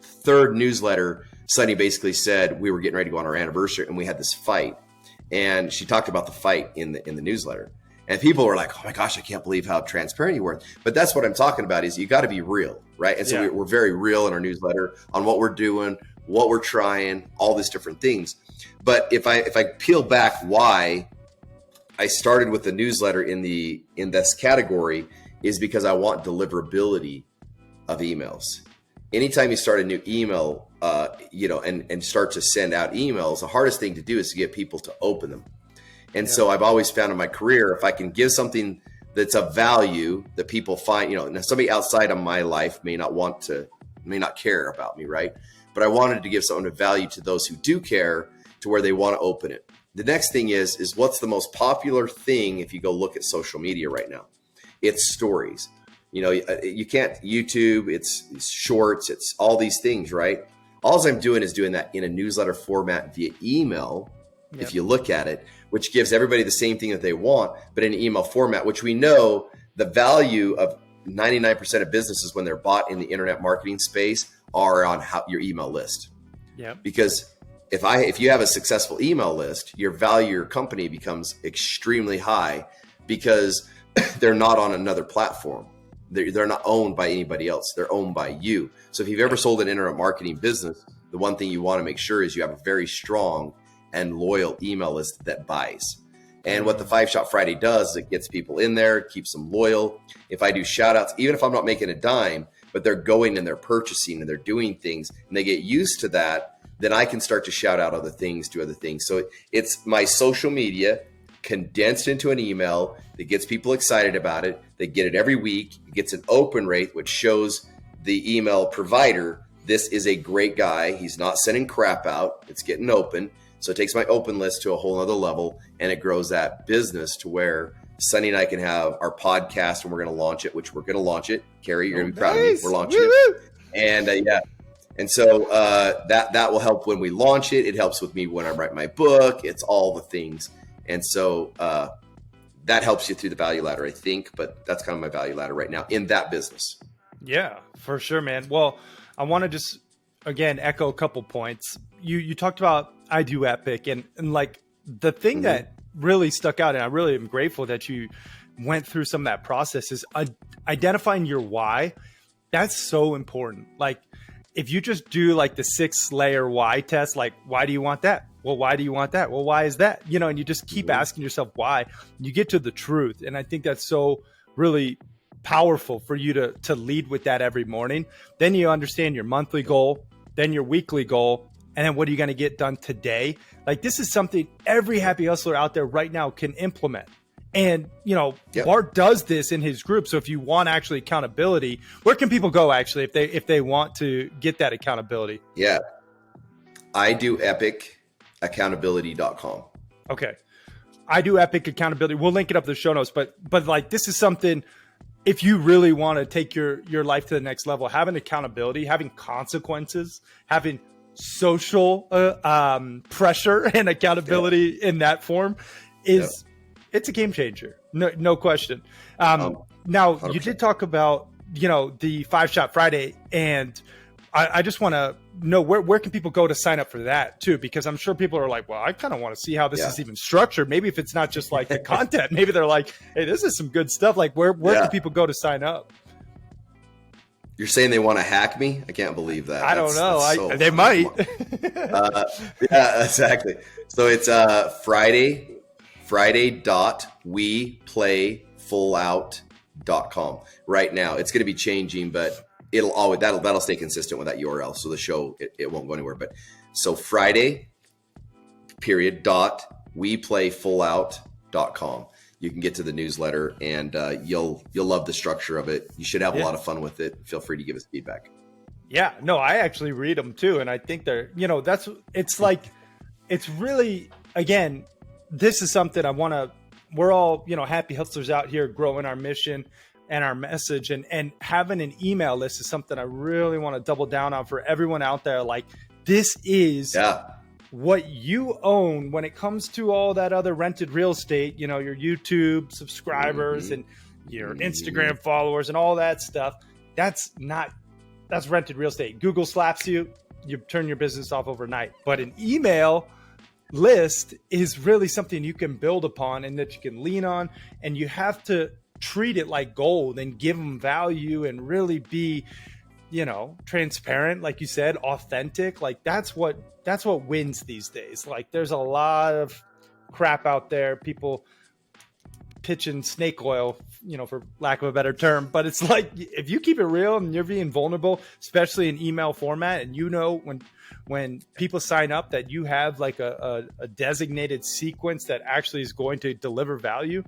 third newsletter, Sunny basically said we were getting ready to go on our anniversary and we had this fight. And she talked about the fight in the newsletter. And people were like, oh my gosh, I can't believe how transparent you were. But that's what I'm talking about is you got to be real, right? And so we're very real in our newsletter on what we're doing, what we're trying, all these different things. But if I peel back why I started with the newsletter in this category is because I want deliverability of emails. Anytime you start a new email, and start to send out emails, the hardest thing to do is to get people to open them. And so I've always found in my career, if I can give something that's of value that people find, now somebody outside of my life may not care about me, right? But I wanted to give something of value to those who do care to where they want to open it. The next thing is what's the most popular thing if you go look at social media right now? It's stories. You can't YouTube, it's shorts, it's all these things, right? All I'm doing is doing that in a newsletter format via email, if you look at it, which gives everybody the same thing that they want, but in an email format, which we know the value of 99% of businesses when they're bought in the internet marketing space are on your email list. Yeah. Because if you have a successful email list, your value of your company becomes extremely high because they're not on another platform. They're not owned by anybody else. They're owned by you. So if you've ever sold an internet marketing business, the one thing you want to make sure is you have a very strong and loyal email list that buys. And what the 5-Shot Friday does is it gets people in there, keeps them loyal. If I do shout outs, even if I'm not making a dime, but they're going and they're purchasing and they're doing things and they get used to that, then I can start to shout out other things, do other things. So it's my social media condensed into an email that gets people excited about it. They get it every week. It gets an open rate, which shows the email provider, this is a great guy. He's not sending crap out. It's getting open. So it takes my open list to a whole other level and it grows that business to where Sunny and I can have our podcast and we're going to launch it, which we're going to launch it. Carrie, you're going to be proud of me. We're launching it. And And so that will help when we launch it. It helps with me when I write my book. It's all the things. And so that helps you through the value ladder, I think. But that's kind of my value ladder right now in that business. Yeah, for sure, man. Well, I want to just, again, echo a couple points. You talked about I Do Epic and like the thing that really stuck out, and I really am grateful that you went through some of that process, is identifying your why. That's so important. Like if you just do like the 6-layer why test, like why do you want that? Well, why do you want that? Well, why is that? And you just keep asking yourself why, you get to the truth. And I think that's so really powerful for you to lead with that every morning. Then you understand your monthly goal, then your weekly goal, and then what are you going to get done today? Like this is something every happy hustler out there right now can implement. And, Yep. Bart does this in his group. So if you want actually accountability, where can people go actually if they want to get that accountability? Yeah. I do epicaccountability.com. Okay. I do Epic Accountability. We'll link it up in the show notes, but like this is something, if you really want to take your life to the next level, having accountability, having consequences, having social pressure and accountability in that form is it's a game changer. No question. Now 100%. You did talk about, the 5-Shot Friday, and I just want to know where can people go to sign up for that too? Because I'm sure people are like, well, I kind of want to see how this is even structured. Maybe if it's not just like the content, maybe they're like, hey, this is some good stuff. Like where can people go to sign up? You're saying they want to hack me? I can't believe that. I don't know. They might. Yeah, exactly. So it's friday.weplayfullout.com. Right now, it's going to be changing, but it'll always that'll stay consistent with that URL. So the show it won't go anywhere. But so friday.weplayfullout.com. You can get to the newsletter, and you'll love the structure of it. You should have a lot of fun with it. Feel free to give us feedback. Yeah, no, I actually read them too, and I think they're it's really, again, this is something we're all happy hustlers out here growing our mission and our message, and having an email list is something I really want to double down on for everyone out there. Like this is what you own when it comes to all that other rented real estate, your YouTube subscribers and your Instagram followers and all that stuff. That's rented real estate. Google slaps you turn your business off overnight. But an email list is really something you can build upon and that you can lean on, and you have to treat it like gold and give them value and really be, transparent, like you said, authentic. Like that's what wins these days. Like there's a lot of crap out there, people pitching snake oil, for lack of a better term, but it's like, if you keep it real and you're being vulnerable, especially in email format, and when people sign up that you have like a designated sequence that actually is going to deliver value,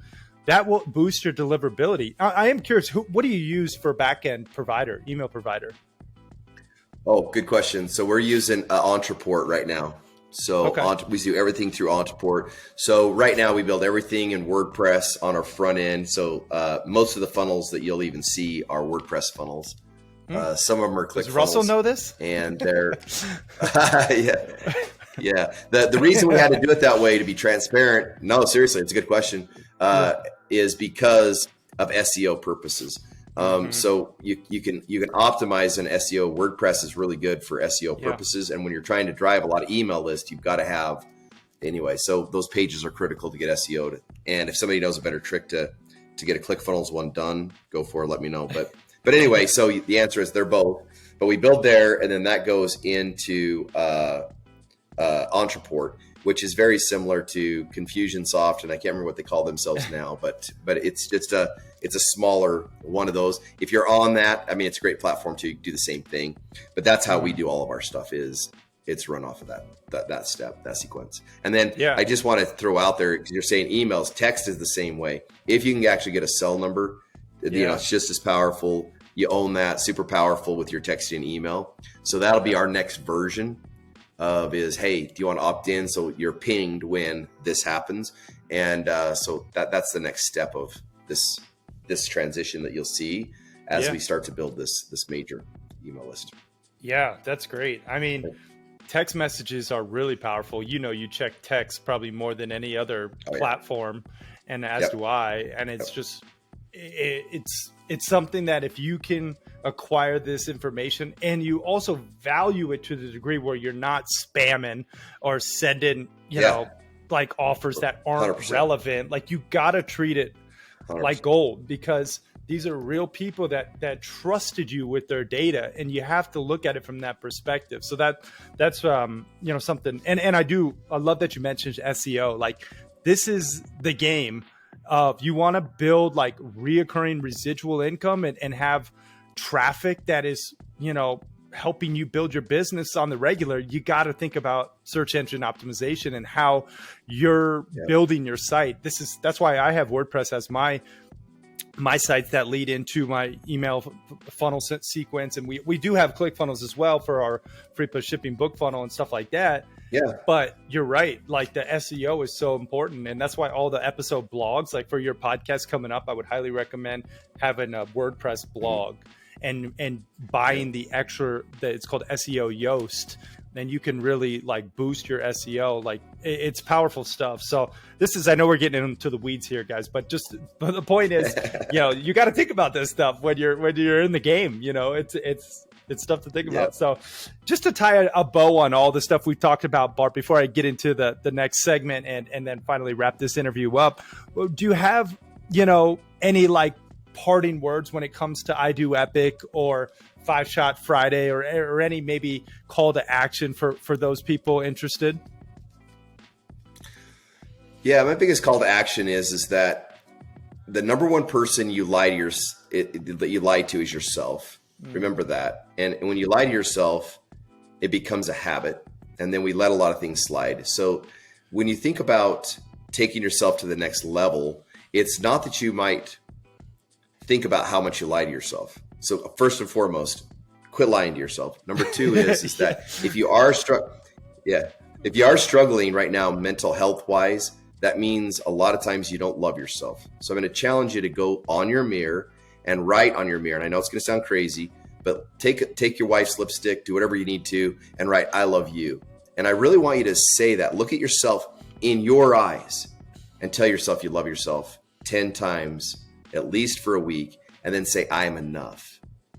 that will boost your deliverability. I am curious, what do you use for backend provider, email provider? Oh, good question. So we're using Entreport right now. So we do everything through Entreport. So right now we build everything in WordPress on our front end. So most of the funnels that you'll even see are WordPress funnels. Some of them are click funnels. Does Russell know this? And they're, yeah. The reason we had to do it that way, to be transparent, no, seriously, it's a good question, is because of SEO purposes. So you can optimize an SEO. WordPress is really good for SEO purposes. And when you're trying to drive a lot of email lists, you've got to have anyway. So those pages are critical to get SEO'd. And if somebody knows a better trick to get a ClickFunnels one done, go for it. Let me know. But anyway, so the answer is they're both. But we build there, and then that goes into Entreport, which is very similar to Confusionsoft, and I can't remember what they call themselves now, but it's just it's a smaller one of those. If you're on that, I mean, it's a great platform to do the same thing, but that's how we do all of our stuff. It's run off of that step, that sequence. And then I just want to throw out there, because you're saying emails, text is the same way. If you can actually get a cell number, it's just as powerful. You own that, super powerful with your texting and email. So that'll be our next version of is, hey, do you want to opt in so you're pinged when this happens? And so that's the next step of this transition that you'll see as we start to build this major email list. Yeah, that's great. I mean, text messages are really powerful. You check text probably more than any other platform, and as do I. And it's just it's something that if you can acquire this information and you also value it to the degree where you're not spamming or sending, like offers that aren't 100%. Relevant, like you got to treat it 100%. Like gold, because these are real people that trusted you with their data, and you have to look at it from that perspective. So that's something. And I love that you mentioned SEO. Like this is the game of, you want to build like reoccurring residual income and have traffic that is, helping you build your business on the regular, you got to think about search engine optimization and how you're building your site. That's why I have WordPress as my sites that lead into my email funnel sequence. And we do have ClickFunnels as well for our free plus shipping book funnel and stuff like that. Yeah. But you're right. Like the SEO is so important. And that's why all the episode blogs, like for your podcast coming up, I would highly recommend having a WordPress blog and buying the extra, it's called SEO Yoast. Then you can really like boost your SEO. Like it's powerful stuff. So I know we're getting into the weeds here, guys, but the point is, you got to think about this stuff when you're in the game. It's stuff to think about. So just to tie a bow on all the stuff we've talked about, Bart, before I get into the next segment and then finally wrap this interview up, do you have, any like parting words when it comes to I Do Epic or 5-Shot Friday or any maybe call to action for those people interested? Yeah, my biggest call to action is that the number one person you lie to is yourself. Remember that. And when you lie to yourself, it becomes a habit. And then we let a lot of things slide. So when you think about taking yourself to the next level, it's not that you might think about how much you lie to yourself. So first and foremost, quit lying to yourself. Number two is that if you are struggling right now mental health wise, that means a lot of times you don't love yourself. So I'm going to challenge you to go on your mirror and write on your mirror. And I know it's going to sound crazy, but take your wife's lipstick, do whatever you need to, and write, I love you. And I really want you to say that. Look at yourself in your eyes and tell yourself you love yourself 10 times, at least for a week, and then say, I am enough.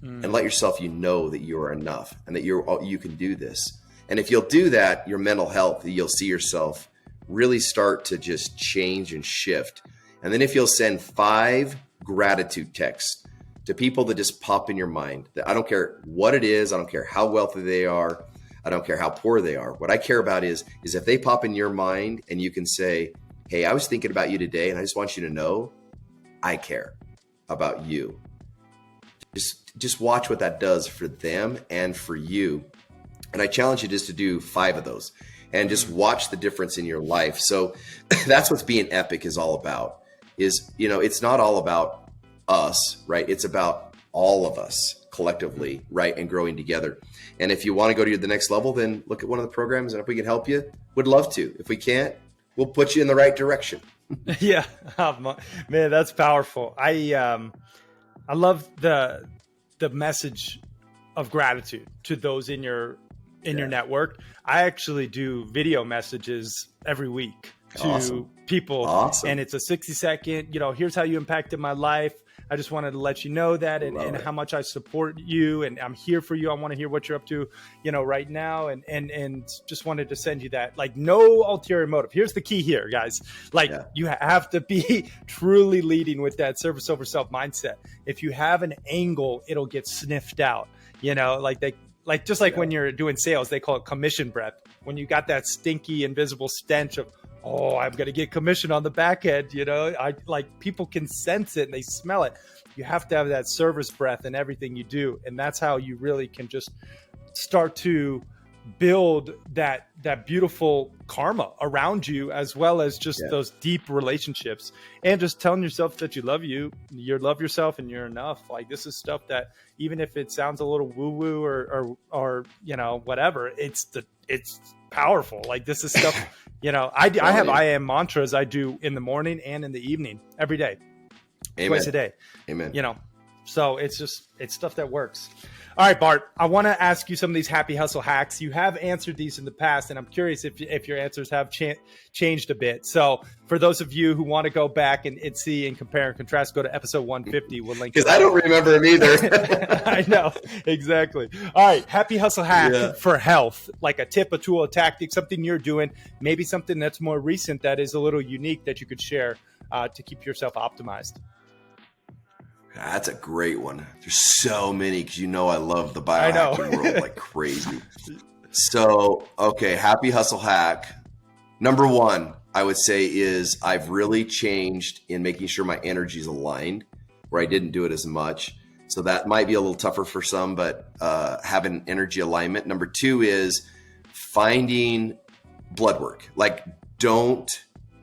And let yourself, that you are enough and that you can do this. And if you'll do that, your mental health, you'll see yourself really start to just change and shift. And then if you'll send 5 gratitude texts to people that just pop in your mind, that I don't care what it is, I don't care how wealthy they are, I don't care how poor they are. What I care about is if they pop in your mind and you can say, hey, I was thinking about you today and I just want you to know I care about you. Just watch what that does for them and for you. And I challenge you just to do 5 of those and just watch the difference in your life. So that's what being epic is all about. It's not all about us, right? It's about all of us collectively, right? And growing together. And if you want to go to the next level, then look at one of the programs. And if we can help you, would love to. If we can't, we'll put you in the right direction. Yeah, man, that's powerful. I love the message of gratitude to those in your network. I actually do video messages every week to people. Awesome. And it's a 60-second, here's how you impacted my life. I just wanted to let you know that and how much I support you and I'm here for you. I want to hear what you're up to, right now. And just wanted to send you that, like, no ulterior motive. Here's the key here, guys. You have to be truly leading with that service over self mindset. If you have an angle, it'll get sniffed out, when you're doing sales, they call it commission breath. When you got that stinky, invisible stench of, I'm going to get commission on the back end, people can sense it and they smell it. You have to have that service breath in everything you do. And that's how you really can just start to build that beautiful karma around you, as well as just those deep relationships, and just telling yourself that you love yourself and you're enough. Like, this is stuff that even if it sounds a little woo woo or whatever, it's powerful. Like, this is stuff, I have I am mantras I do in the morning and in the evening every day. Amen. Twice a day. Amen. So it's stuff that works. All right, Bart, I want to ask you some of these happy hustle hacks. You have answered these in the past, and I'm curious if your answers have changed a bit. So for those of you who want to go back and see and compare and contrast, go to episode 150. We'll link. Because I don't remember them either. I know, exactly. All right, happy hustle hack for health, like a tip, a tool, a tactic, something you're doing, maybe something that's more recent that is a little unique that you could share to keep yourself optimized. That's a great one. There's so many because I love the biohacking world like crazy. So, okay, happy hustle hack. Number 1, I would say is I've really changed in making sure my energy is aligned, where I didn't do it as much. So that might be a little tougher for some, but having energy alignment. Number 2 is finding blood work. Like, don't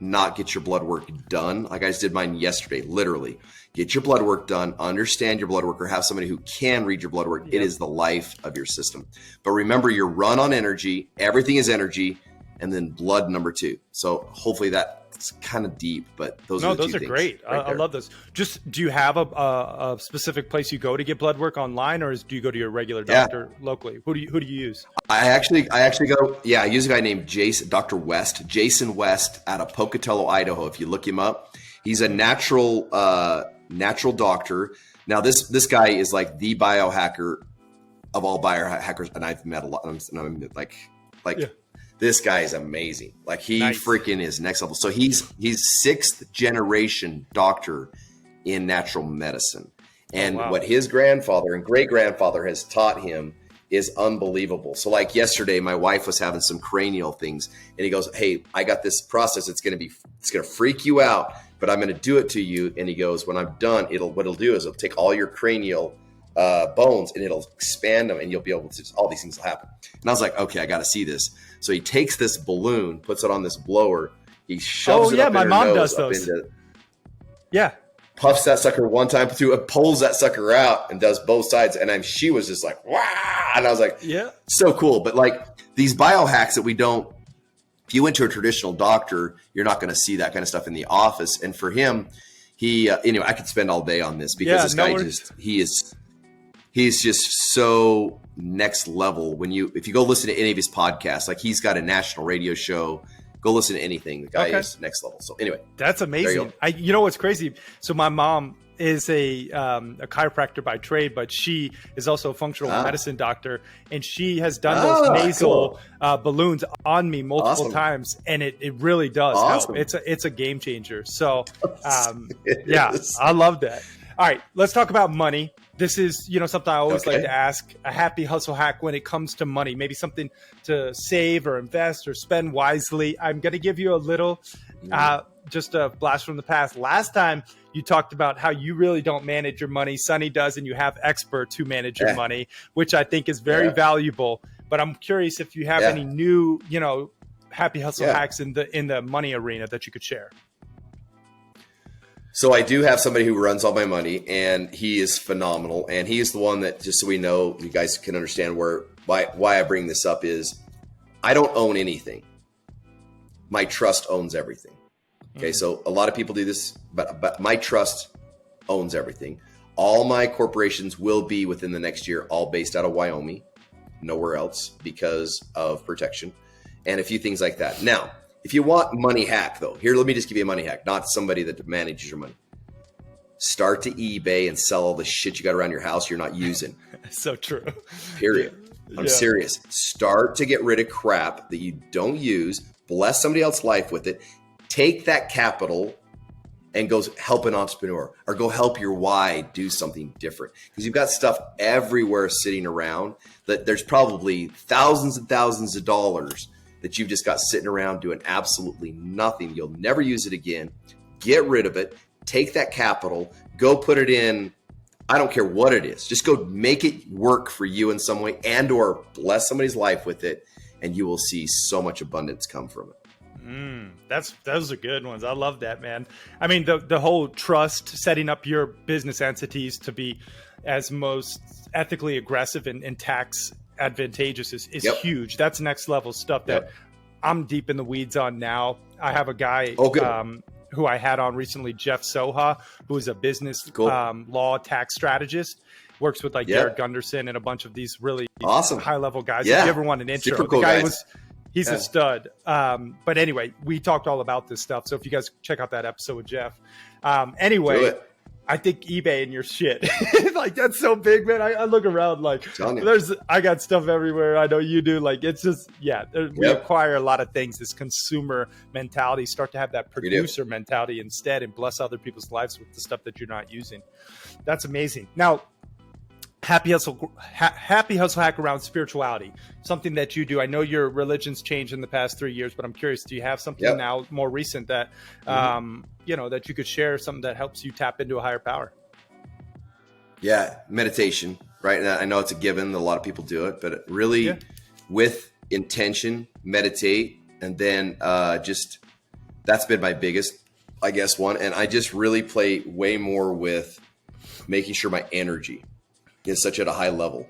not get your blood work done. Like I just did mine yesterday, literally. Get your blood work done, understand your blood work, or have somebody who can read your blood work. Yep. It is the life of your system. But remember, you're run on energy. Everything is energy. And then blood, number 2. So hopefully that's kind of deep, but those are the two things. Great. Right, I love this. Just, do you have a specific place you go to get blood work online, or do you go to your regular doctor locally? Who do you use? I actually go. Yeah, I use a guy named Dr. Jason West, out of Pocatello, Idaho. If you look him up, he's a natural doctor. Now this guy is like the biohacker of all biohackers, and I've met a lot. And I'm like. Yeah. This guy is amazing. Like, he freaking is next level. So he's 6th generation doctor in natural medicine. And what his grandfather and great grandfather has taught him is unbelievable. So like yesterday, my wife was having some cranial things, and he goes, "Hey, I got this process. It's going to freak you out, but I'm going to do it to you." And he goes, "When I'm done, what it'll do is it'll take all your cranial bones and it'll expand them, and you'll be able to, all these things will happen." And I was like, okay, I got to see this. So he takes this balloon, puts it on this blower. He shoves it up in her mom nose, does those. Puffs that sucker one time through, pulls that sucker out, and does both sides. And she was just like, wow. And I was like, so cool. But like these biohacks that we don't, if you went to a traditional doctor, you're not going to see that kind of stuff in the office. And for him, anyway, I could spend all day on this because this guy he's just so next level. If you go listen to any of his podcasts, like he's got a national radio show, go listen to anything. The guy is next level. So anyway, that's amazing. You know what's crazy? So my mom is a chiropractor by trade, but she is also a functional medicine doctor, and she has done those nasal balloons on me multiple times, and it really does help. It's a game changer. So I love that. All right, let's talk about money. This is, something I always like to ask, a happy hustle hack when it comes to money, maybe something to save or invest or spend wisely. I'm going to give you a little, just a blast from the past. Last time you talked about how you really don't manage your money. Sonny does, and you have experts who manage your money, which I think is very valuable. But I'm curious if you have any new, happy hustle hacks in the money arena that you could share. So I do have somebody who runs all my money, and he is phenomenal. And he is the one that, just so we know, you guys can understand why I bring this up, is I don't own anything. My trust owns everything. Okay. So a lot of people do this, but my trust owns everything. All my corporations will be within the next year, all based out of Wyoming, nowhere else, because of protection and a few things like that. Now, if you want money hack, though, here, let me just give you a money hack, not somebody that manages your money. Start to eBay and sell all the shit you got around your house you're not using. So true. Period. I'm serious. Start to get rid of crap that you don't use. Bless somebody else's life with it. Take that capital and go help an entrepreneur, or go help your why do something different. Because you've got stuff everywhere sitting around that there's probably thousands and thousands of dollars that you've just got sitting around doing absolutely nothing. You'll never use it again. Get rid of it. Take that capital, go put it in, I don't care what it is. Just go make it work for you in some way, and or bless somebody's life with it, and you will see so much abundance come from it. Those are good ones. I love that, man. I mean, the whole trust, setting up your business entities to be as most ethically aggressive and tax advantageous is huge. That's next level stuff that I'm deep in the weeds on now. I have a guy who I had on recently, Jeff Soha, who is a business law tax strategist, works with Garrett Gunderson and a bunch of these really high level guys. If you ever want an intro, the guy he's a stud. But anyway, we talked all about this stuff. So if you guys check out that episode with Jeff, anyway, I think eBay and your shit, that's so big, man. I look around I got stuff everywhere. I know you do. It's just, we acquire a lot of things. This consumer mentality, start to have that producer mentality instead, and bless other people's lives with the stuff that you're not using. That's amazing. Now, happy hustle hack around spirituality, something that you do. I know your religion's changed in the past 3 years, but I'm curious, do you have something now more recent that, that you could share, something that helps you tap into a higher power? Yeah, meditation, right? And I know it's a given that a lot of people do it, but really with intention, meditate, and then just that's been my biggest, I guess, one. And I just really play way more with making sure my energy is such at a high level.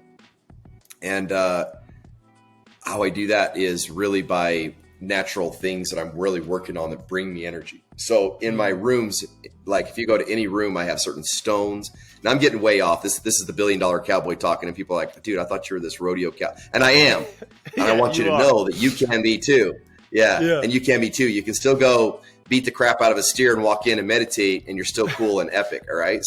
And how I do that is really by natural things that I'm really working on that bring me energy. So in my rooms, like if you go to any room, I have certain stones. Now I'm getting way off. This is the $1 Billion Cowboy talking, and people are like, dude, I thought you were this rodeo cow. And I am. And I want you to know that you can be too. Yeah. And you can be too. You can still go beat the crap out of a steer and walk in and meditate, and you're still cool and epic. All right.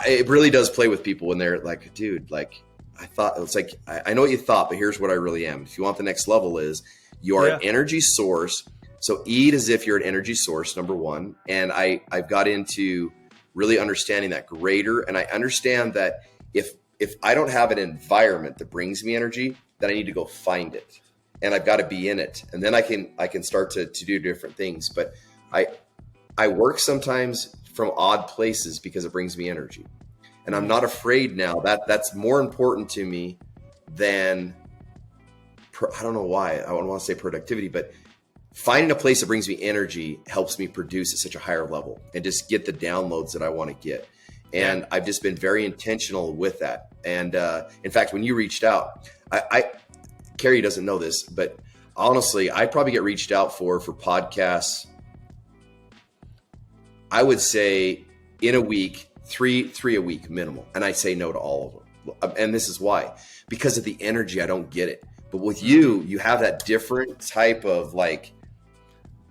It really does play with people when they're like, dude, like I thought it's like, I know what you thought, but here's what I really am. If you want the next level is you are an energy source. So eat as if you're an energy source, number one. And I've got into really understanding that greater. And I understand that if I don't have an environment that brings me energy, then I need to go find it. And I've got to be in it. And then I can start to do different things. But I work sometimes from odd places because it brings me energy. And I'm not afraid now. That's more important to me than, I don't know why. I don't want to say productivity, but finding a place that brings me energy helps me produce at such a higher level and just get the downloads that I want to get. And I've just been very intentional with that. And in fact, when you reached out, Carrie doesn't know this, but honestly, I probably get reached out for podcasts. I would say in a week, three a week minimal. And I say no to all of them. And this is why, because of the energy, I don't get it. But with you have that different type of like,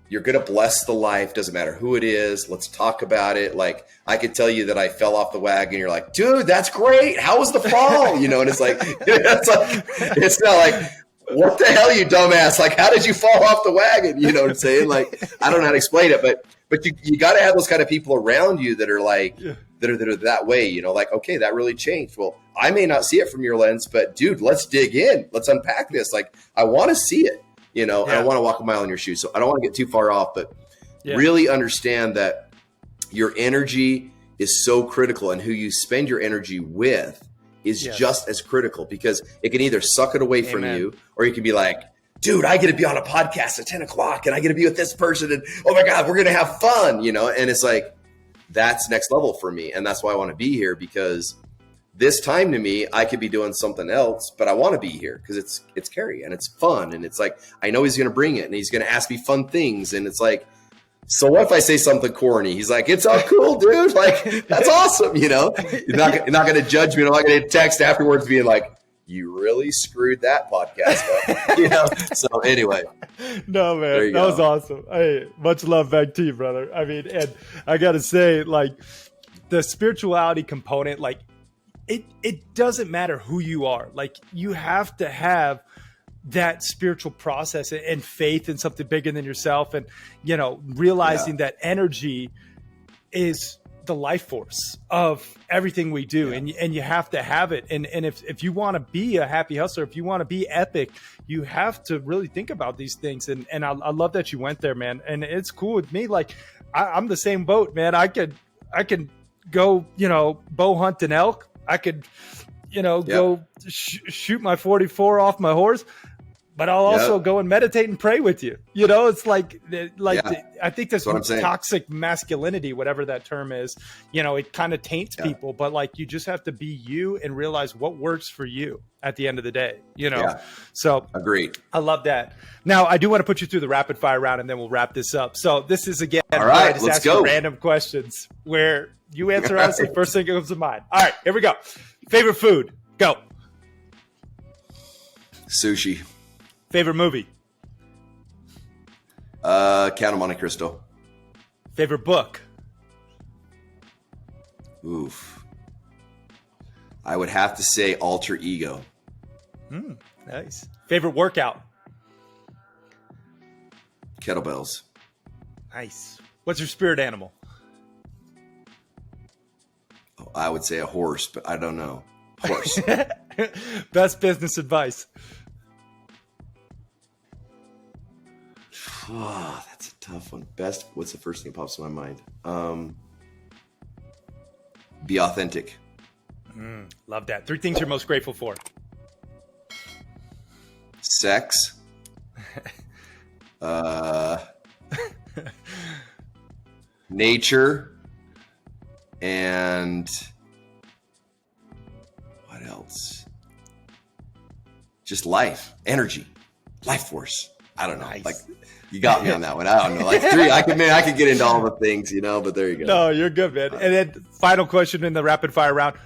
you're going to bless the life. Doesn't matter who it is. Let's talk about it. Like I could tell you that I fell off the wagon. You're like, dude, that's great. How was the fall? And it's like, it's not like, what the hell, you dumbass? Like, how did you fall off the wagon? You know what I'm saying? Like, I don't know how to explain it, but you got to have those kind of people around you that are like, that are that way, like, okay, that really changed. Well, I may not see it from your lens, but dude, let's dig in. Let's unpack this. Like, I want to see it, and I want to walk a mile in your shoes. So I don't want to get too far off, but really understand that your energy is so critical, and who you spend your energy with is just as critical, because it can either suck it away from you, or you can be like, dude, I get to be on a podcast at 10 o'clock and I get to be with this person and oh my God, we're going to have fun, and it's like, that's next level for me. And that's why I want to be here, because this time to me, I could be doing something else, but I want to be here because it's Carrie and it's fun. And it's like, I know he's going to bring it and he's going to ask me fun things. And it's like, so what if I say something corny? He's like, it's all cool, dude. Like, that's awesome. You're not going to judge me. I'm not going to text afterwards being like, you really screwed that podcast up. So anyway. No, man, that was awesome. Hey, much love back to you, brother. I mean, and I got to say, like, the spirituality component, like, it doesn't matter who you are. Like, you have to have that spiritual process and faith in something bigger than yourself, and realizing that energy is the life force of everything we do, and you have to have it. And if you want to be a happy hustler, if you want to be epic, you have to really think about these things. And I love that you went there, man. And it's cool with me. Like, I'm the same boat, man. I could go bow hunt an elk. I could go shoot my 44 off my horse, but I'll also go and meditate and pray with you. It's like I think this toxic masculinity, whatever that term is, it kind of taints people, but like, you just have to be you and realize what works for you at the end of the day, So agreed. I love that. Now I do want to put you through the rapid fire round, and then we'll wrap this up. So this is, again, all right, let's ask you random questions where you answer honestly first thing that comes to mind. All right, here we go. Favorite food, go. Sushi. Favorite movie? Count of Monte Cristo. Favorite book? Oof. I would have to say Alter Ego. Nice. Favorite workout? Kettlebells. Nice. What's your spirit animal? Oh, I would say a horse, but I don't know. Horse. Best business advice? Oh, that's a tough one. Best. What's the first thing that pops in my mind? Be authentic. Love that. 3 things you're most grateful for. Sex. Nature. And what else? Just life, energy, life force. I don't know. Nice. Like, you got me on that one. I don't know. Like 3, I could get into all the things, but there you go. No, you're good, man. And then final question in the rapid fire round.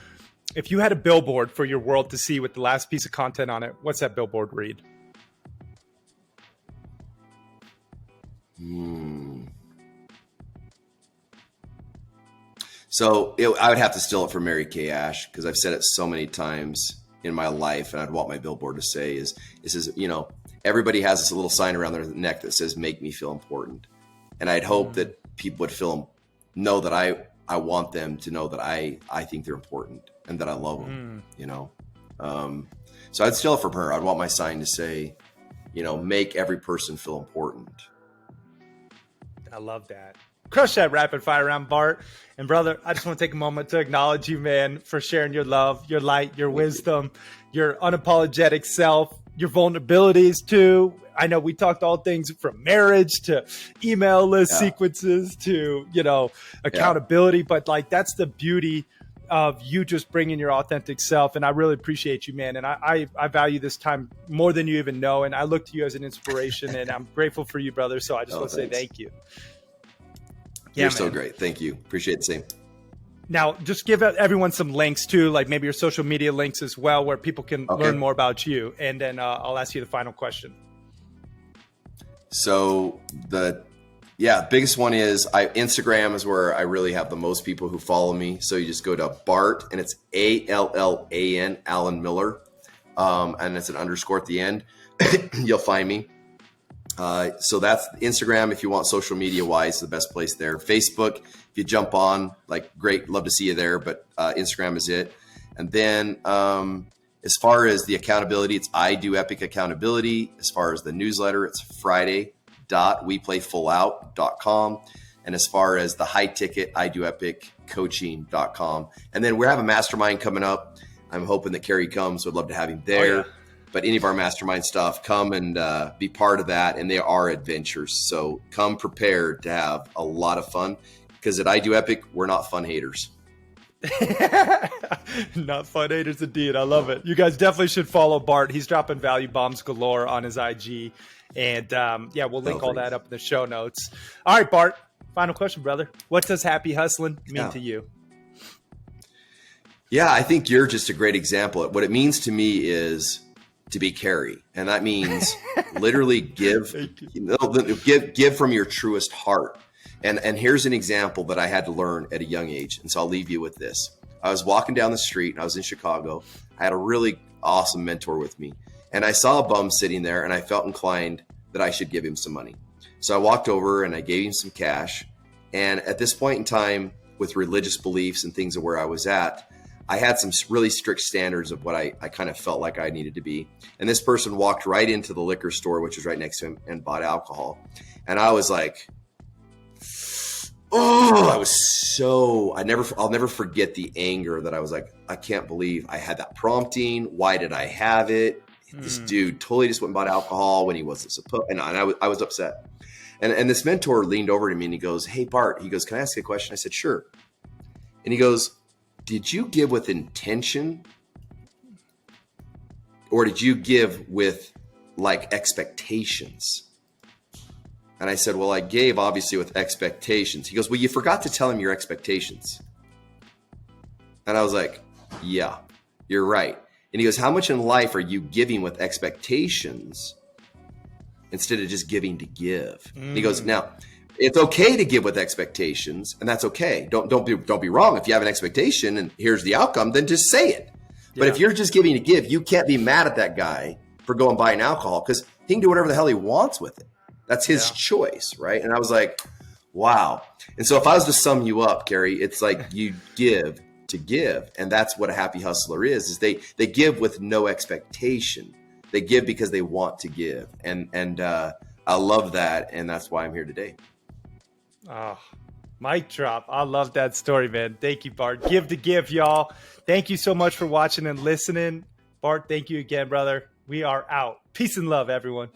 If you had a billboard for your world to see with the last piece of content on it, what's that billboard read? So I would have to steal it from Mary Kay Ash, because I've said it so many times in my life, and I'd want my billboard to say is, everybody has this little sign around their neck that says, make me feel important. And I'd hope that people would know that I want them to know that I think they're important and that I love them, So I'd steal it from her. I'd want my sign to say, make every person feel important. I love that. Crush that rapid fire round, Bart. And brother, I just want to take a moment to acknowledge you, man, for sharing your love, your light, your wisdom, your unapologetic self, your vulnerabilities too. I know we talked all things from marriage to email list sequences to, accountability, but like, that's the beauty of you just bringing your authentic self. And I really appreciate you, man. And I value this time more than you even know. And I look to you as an inspiration, and I'm grateful for you, brother. So I just want to say thank you. You're so great. Thank you. Appreciate the same. Now, just give everyone some links too, like maybe your social media links as well, where people can learn more about you. And then I'll ask you the final question. So biggest one is Instagram is where I really have the most people who follow me. So you just go to Bart, and it's ALLAN, Alan Miller. And it's an underscore at the end. You'll find me. So that's Instagram. If you want social media wise, the best place there. Facebook, if you jump on, like, great, love to see you there, but Instagram is it. And then as far as the accountability, it's I Do Epic Accountability. As far as the newsletter, it's Friday.weplayfullout.com. And as far as the high ticket, I Do Epic coaching.com. And then we have a mastermind coming up. I'm hoping that Kerry comes. Would love to have him there. Oh, yeah. But any of our mastermind stuff, come and be part of that. And they are adventures. So come prepared to have a lot of fun, because at I Do Epic, we're not fun haters. Not fun haters indeed. I love it. You guys definitely should follow Bart. He's dropping value bombs galore on his IG. And we'll link all that up in the show notes. All right, Bart, final question, brother. What does happy hustling mean to you? Yeah, I think you're just a great example. What it means to me is to be Kerry. And that means literally give from your truest heart. And here's an example that I had to learn at a young age. And so I'll leave you with this. I was walking down the street, and I was in Chicago. I had a really awesome mentor with me. And I saw a bum sitting there, and I felt inclined that I should give him some money. So I walked over and I gave him some cash. And at this point in time, with religious beliefs and things of where I was at, I had some really strict standards of what I kind of felt like I needed to be. And this person walked right into the liquor store, which was right next to him, and bought alcohol. And I was like, I'll never forget the anger that I was like, I can't believe I had that prompting. Why did I have it? This dude totally just went and bought alcohol when he wasn't supposed. And I was upset. And this mentor leaned over to me and he goes, "Hey, Bart," he goes, "can I ask you a question?" I said, "Sure." And he goes, "Did you give with intention, or did you give with like expectations?" And I said, "Well, I gave obviously with expectations." He goes, "Well, you forgot to tell him your expectations." And I was like, "Yeah, you're right." And he goes, "How much in life are you giving with expectations instead of just giving to give?" And he goes, "Now, it's okay to give with expectations, and that's okay. Don't be wrong. If you have an expectation and here's the outcome, then just say it. But if you're just giving to give, you can't be mad at that guy for going buying alcohol, because he can do whatever the hell he wants with it. That's his choice, right?" And I was like, wow. And so if I was to sum you up, Kerry, it's like you give to give. And that's what a happy hustler is they give with no expectation. They give because they want to give. And I love that. And that's why I'm here today. Oh, Mic drop. I love that story, man. Thank you, Bart. Give the gift, y'all. Thank you so much for watching and listening. Bart, thank you again, brother. We are out. Peace and love, everyone.